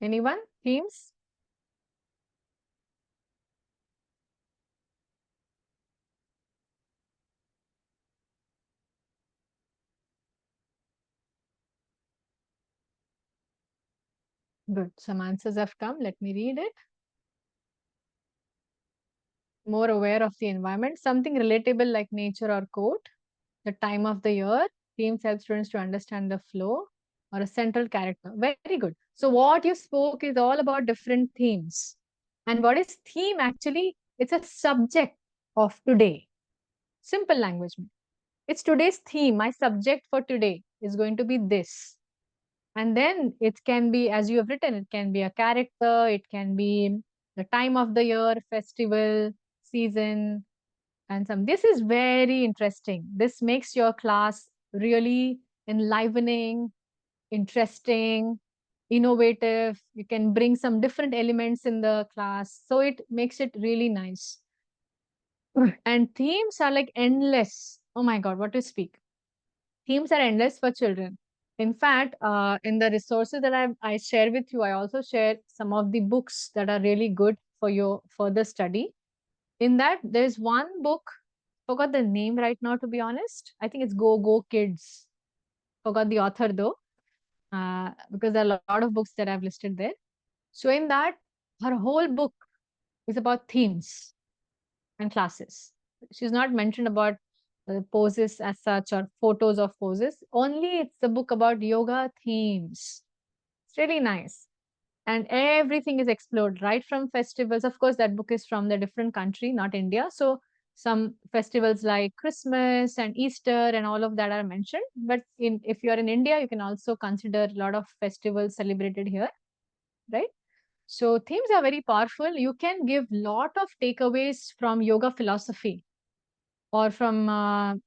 Anyone? Themes? Good. Some answers have come. Let me read it. More aware of the environment. Something relatable like nature or quote. The time of the year. Themes help students to understand the flow, or a central character. Very good. So what you spoke is all about different themes. And what is theme actually? It's a subject of today. Simple language. It's today's theme. My subject for today is going to be this. And then it can be, as you have written, it can be a character, it can be the time of the year, festival, season, and some. This is very interesting. This makes your class really enlivening, interesting, innovative. You can bring some different elements in the class. So it makes it really nice. And themes are like endless. Oh my God, what to speak? Themes are endless for children. In fact, in the resources that I share with you, I also share some of the books that are really good for your further study. In that, there's one book, forgot the name right now, to be honest. I think it's Go Go Kids. Forgot the author though, because there are a lot of books that I've listed there. So in that, her whole book is about themes and classes. She's not mentioned about poses as such, or photos of poses. Only it's a book about yoga themes. It's really nice. And everything is explored right from festivals. Of course, that book is from the different country, not India. So some festivals like Christmas and Easter and all of that are mentioned. But if you're in India, you can also consider a lot of festivals celebrated here, right? So themes are very powerful. You can give lot of takeaways from yoga philosophy, or from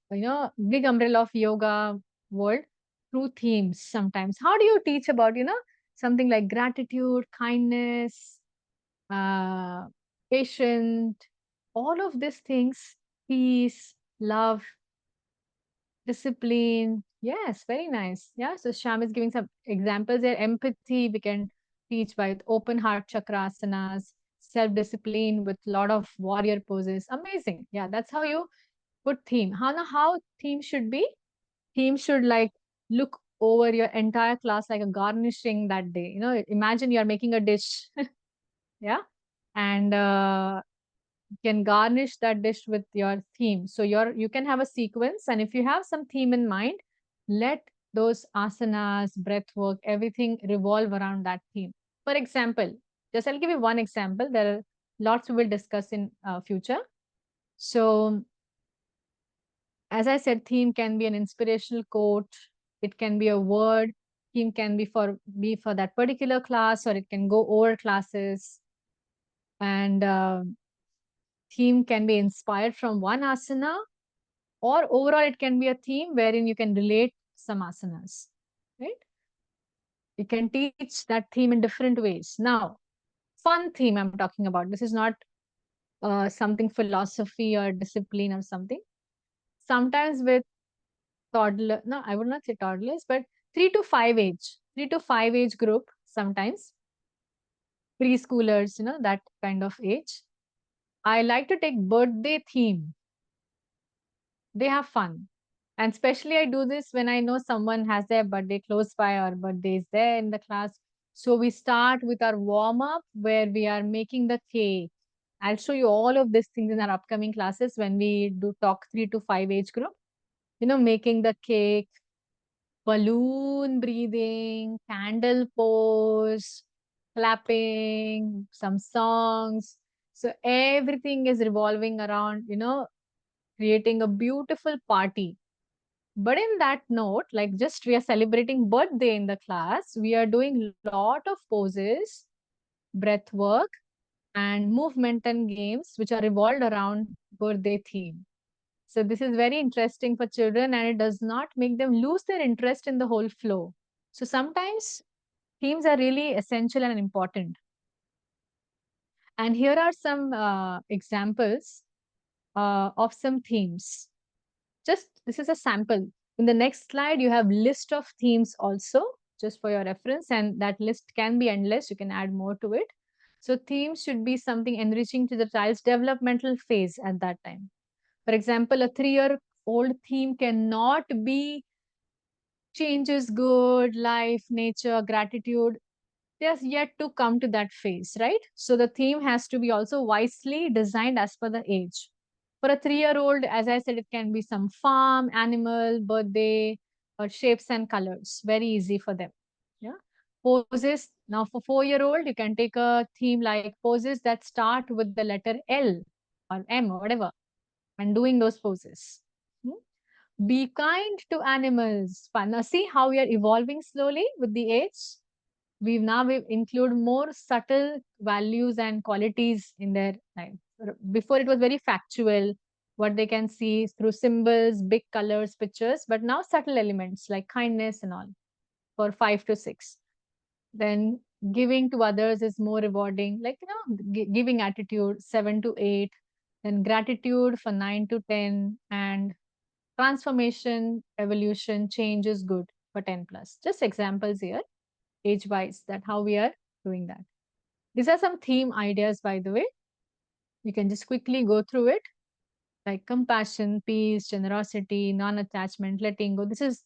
big umbrella of yoga world, through themes sometimes. How do you teach about something like gratitude, kindness, uh, patient, all of these things, peace, love, discipline? Yes, very nice. Yeah, so Sham is giving some examples there. Empathy we can teach by open heart chakrasanas, self-discipline with lot of warrior poses. Amazing. Yeah, that's how you put theme. How theme should be? Theme should like look over your entire class like a garnishing that day. Imagine you're making a dish. Yeah. And you can garnish that dish with your theme. So you can have a sequence, and if you have some theme in mind, let those asanas, breath work, everything revolve around that theme. For example, just I'll give you one example. There are lots we will discuss in future. So as I said, theme can be an inspirational quote, it can be a word, theme can be for that particular class, or it can go over classes. And theme can be inspired from one asana, or overall it can be a theme wherein you can relate some asanas, right? You can teach that theme in different ways. Now, fun theme I'm talking about. This is not something philosophy or discipline or something. Sometimes with toddler, no, I would not say toddlers, but 3 to 5 age group, sometimes preschoolers, that kind of age. I like to take birthday theme. They have fun. And especially I do this when I know someone has their birthday close by or birthday is there in the class. So we start with our warm up where we are making the cake. I'll show you all of these things in our upcoming classes when we do talk 3 to 5 age group. Making the cake, balloon breathing, candle pose, clapping, some songs. So everything is revolving around, creating a beautiful party. But in that note, like just we are celebrating birthday in the class, we are doing lot of poses, breath work, and movement and games which are revolved around birthday theme. So this is very interesting for children, and it does not make them lose their interest in the whole flow. So sometimes themes are really essential and important. And here are some examples of some themes. Just this is a sample. In the next slide, you have list of themes also, just for your reference, and that list can be endless. You can add more to it. So themes should be something enriching to the child's developmental phase at that time. For example, a 3-year-old theme cannot be change is good, life, nature, gratitude. There's yet to come to that phase, right? So the theme has to be also wisely designed as per the age. For a 3-year-old, as I said, it can be some farm, animal, birthday, or shapes and colors. Very easy for them. Yeah. Poses. Now, for 4-year-old, you can take a theme like poses that start with the letter L or M or whatever, and doing those poses. Hmm? Be kind to animals. Fun. Now, see how we are evolving slowly with the age. We include more subtle values and qualities in their life. Before it was very factual, what they can see through symbols, big colors, pictures, but now subtle elements like kindness and all for 5 to 6. Then giving to others is more rewarding, like giving attitude 7 to 8. Then gratitude for 9 to 10, and transformation, evolution, change is good for 10 plus. Just examples here age wise that how we are doing that. These are some theme ideas, by the way. You can just quickly go through it, like compassion, peace, generosity, non-attachment, letting go. This is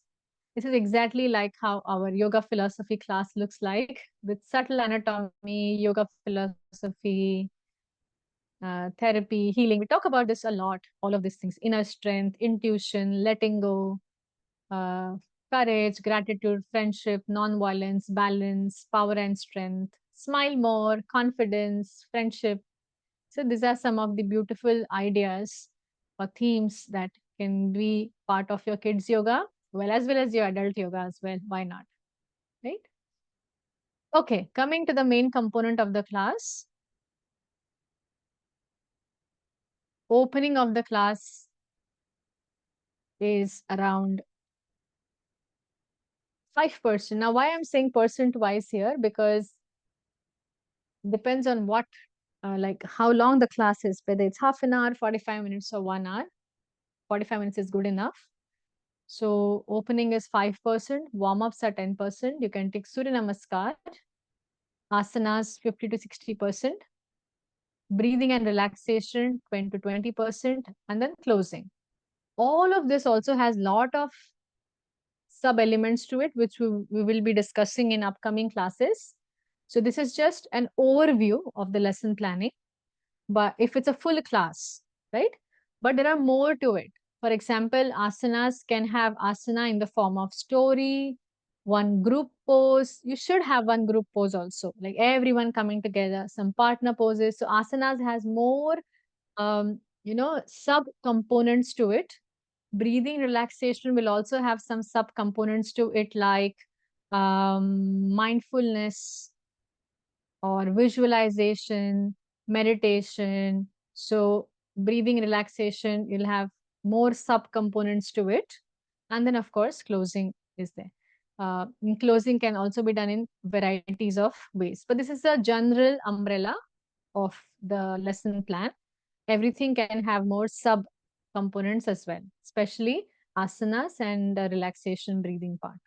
exactly like how our yoga philosophy class looks like, with subtle anatomy, yoga philosophy, therapy, healing. We talk about this a lot, all of these things: inner strength, intuition, letting go, uh, courage, gratitude, friendship, non-violence, balance, power and strength, smile more, confidence, friendship. So these are some of the beautiful ideas or themes that can be part of your kids yoga, well as your adult yoga as well. Why not? Right? Okay, coming to the main component of the class, opening of the class is around 5%. Now, why I'm saying percent wise here? Because depends on what, like how long the class is, whether it's half an hour, 45 minutes, or 1 hour. 45 minutes is good enough. So opening is 5%, warm-ups are 10%. You can take Surya Namaskar, asanas 50 to 60%, breathing and relaxation 20 to 20%, and then closing. All of this also has lot of sub elements to it, which we will be discussing in upcoming classes. So this is just an overview of the lesson planning, but if it's a full class, right? But there are more to it. For example, asanas can have asana in the form of story, one group pose. You should have one group pose also, like everyone coming together, some partner poses. So asanas has more, sub components to it. Breathing relaxation will also have some sub components to it, like mindfulness or visualization, meditation. So, breathing relaxation, you'll have more subcomponents to it. And then, of course, closing is there. Closing can also be done in varieties of ways. But this is a general umbrella of the lesson plan. Everything can have more sub components as well, especially asanas and the relaxation breathing part.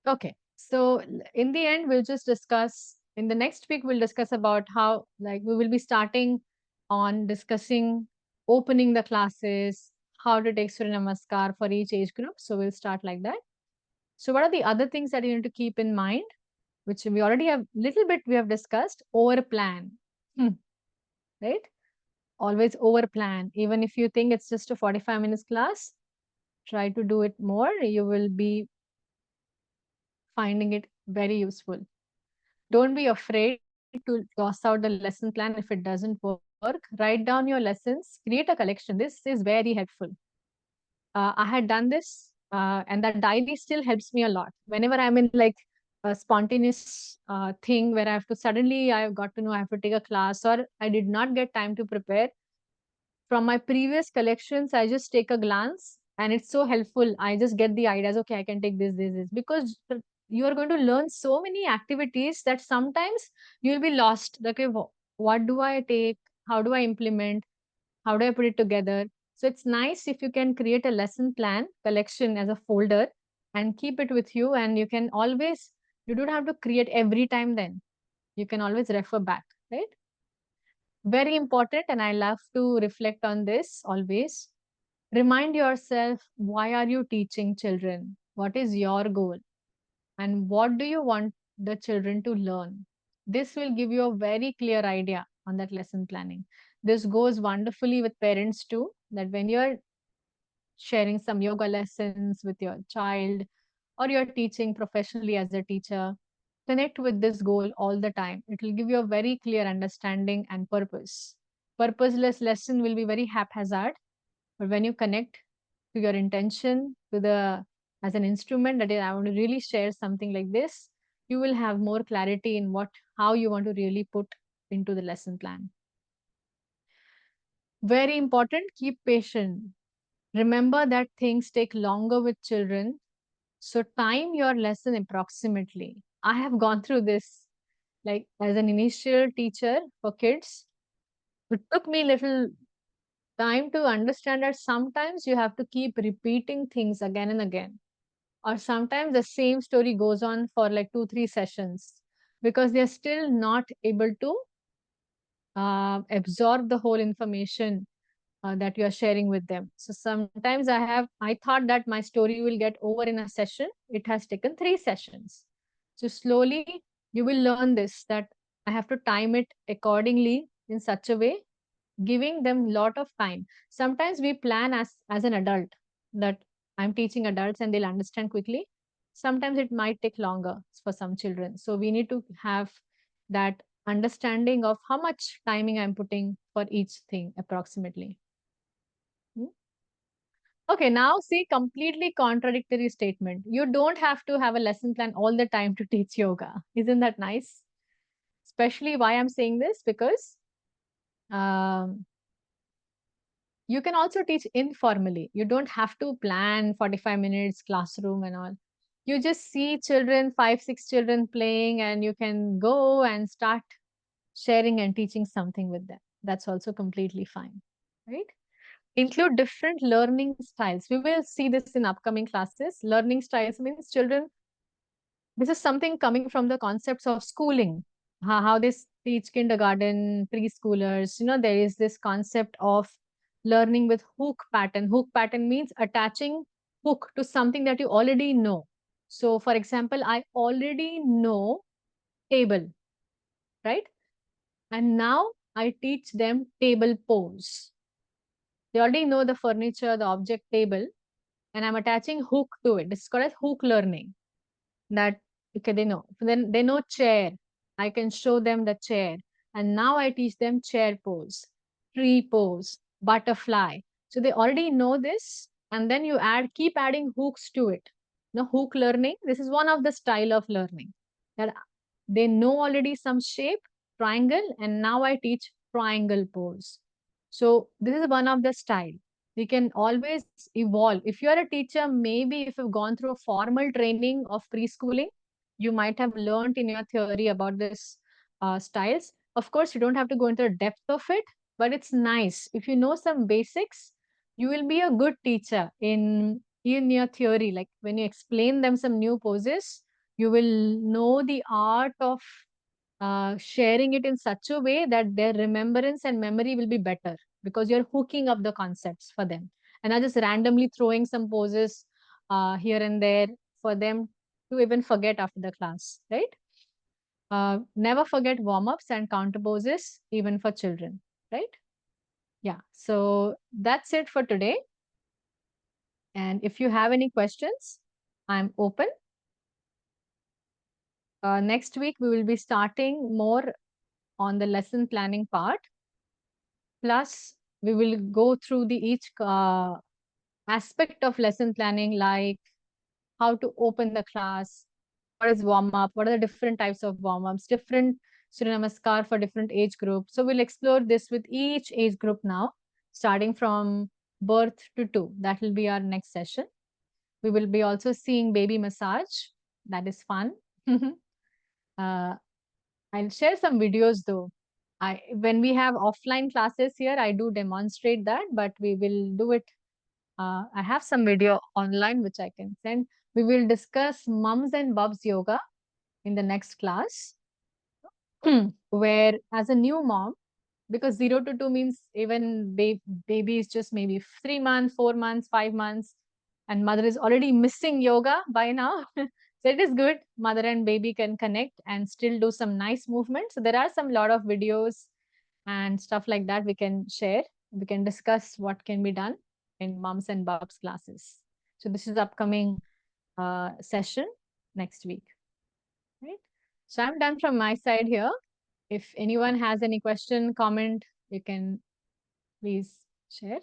Okay. So in the end, we'll just discuss in the next week, we'll discuss about how, like, we will be starting on discussing opening the classes, how to take Surya Namaskar for each age group. So we'll start like that. So what are the other things that you need to keep in mind, which we already have little bit we have discussed? Over plan, right? Always over plan. Even if you think it's just a 45 minutes class, try to do it more. You will be finding it very useful. Don't be afraid to toss out the lesson plan if it doesn't work. Write down your lessons, create a collection. This is very helpful. I had done this, and that diary still helps me a lot. Whenever I'm in like a spontaneous thing where I have to suddenly I got to know I have to take a class or I did not get time to prepare, from my previous collections, I just take a glance and it's so helpful. I just get the ideas. Okay, I can take this, because you are going to learn so many activities that sometimes you'll be lost. Okay, what do I take? How do I implement? How do I put it together? So it's nice if you can create a lesson plan collection as a folder and keep it with you. And you can always, you don't have to create every time then. You can always refer back, right? Very important. And I love to reflect on this always. Remind yourself, why are you teaching children? What is your goal? And what do you want the children to learn? This will give you a very clear idea on that lesson planning. This goes wonderfully with parents too, that when you're sharing some yoga lessons with your child or you're teaching professionally as a teacher, connect with this goal all the time. It will give you a very clear understanding and purpose. Purposeless lesson will be very haphazard, but when you connect to your intention, to the as an instrument that is, I want to really share something like this, you will have more clarity in what how you want to really put into the lesson plan. Very important, keep patient. Remember that things take longer with children. So time your lesson approximately. I have gone through this like as an initial teacher for kids. It took me little time to understand that sometimes you have to keep repeating things again and again. Or sometimes the same story goes on for like 2 3 sessions because they're still not able to absorb the whole information that you are sharing with them. So sometimes I thought that my story will get over in a session. It has taken 3 sessions. So slowly you will learn this, that I have to time it accordingly in such a way, giving them lot of time. Sometimes we plan as an adult that I'm teaching adults and they'll understand quickly. Sometimes it might take longer for some children. So we need to have that understanding of how much timing I'm putting for each thing approximately. Hmm? Okay, now see, completely contradictory statement. You don't have to have a lesson plan all the time to teach yoga. Isn't that nice? Especially why I'm saying this, because um, you can also teach informally. You don't have to plan 45 minutes classroom and all. You just see children, 5 6 children playing, and you can go and start sharing and teaching something with them. That's also completely fine, right? Include different learning styles. We will see this in upcoming classes. Learning styles means children, this is something coming from the concepts of schooling, how they teach kindergarten, preschoolers. There is this concept of learning with hook pattern. Hook pattern means attaching hook to something that you already know. So, for example, I already know table, right? And now I teach them table pose. They already know the furniture, the object table, and I'm attaching hook to it. This is called as hook learning. That okay, they know. Then they know chair. I can show them the chair. And now I teach them chair pose, tree pose. butterfly. So they already know this, and then you keep adding hooks to it. Hook learning. This is one of the style of learning that they know already some shape, triangle, and now I teach triangle pose. So this is one of the style. We can always evolve. If you are a teacher, maybe if you've gone through a formal training of preschooling, you might have learned in your theory about this styles. Of course, you don't have to go into the depth of it, but it's nice. If you know some basics, you will be a good teacher in your theory. Like when you explain them some new poses, you will know the art of sharing it in such a way that their remembrance and memory will be better because you're hooking up the concepts for them and not just randomly throwing some poses here and there for them to even forget after the class, right? Never forget warm-ups and counter poses even for children, right? Yeah, so that's it for today. And if you have any questions, I'm open. Next week, we will be starting more on the lesson planning part. Plus, we will go through the each aspect of lesson planning, like how to open the class, what is warm up, what are the different types of warm ups, different Surya Namaskar for different age groups. So we'll explore this with each age group now, starting from birth to 2. That will be our next session. We will be also seeing baby massage. That is fun. uh, I'll share some videos though. When we have offline classes here, I do demonstrate that, but we will do it. I have some video online which I can send. We will discuss mums and bubs yoga in the next class, where as a new mom, because 0 to 2 means even baby is just maybe 3 months, 4 months, 5 months, and mother is already missing yoga by now. So it is good. Mother and baby can connect and still do some nice movements. So there are some lot of videos and stuff like that we can share. We can discuss what can be done in mums and bubs classes. So this is upcoming session next week, right? So I'm done from my side here. If anyone has any question, comment, you can please share.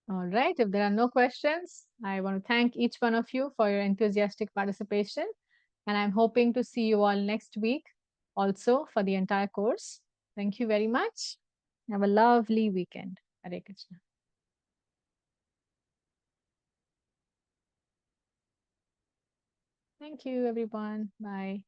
All right. If there are no questions, I want to thank each one of you for your enthusiastic participation. And I'm hoping to see you all next week also for the entire course. Thank you very much. Have a lovely weekend. Hare Krishna. Thank you, everyone. Bye.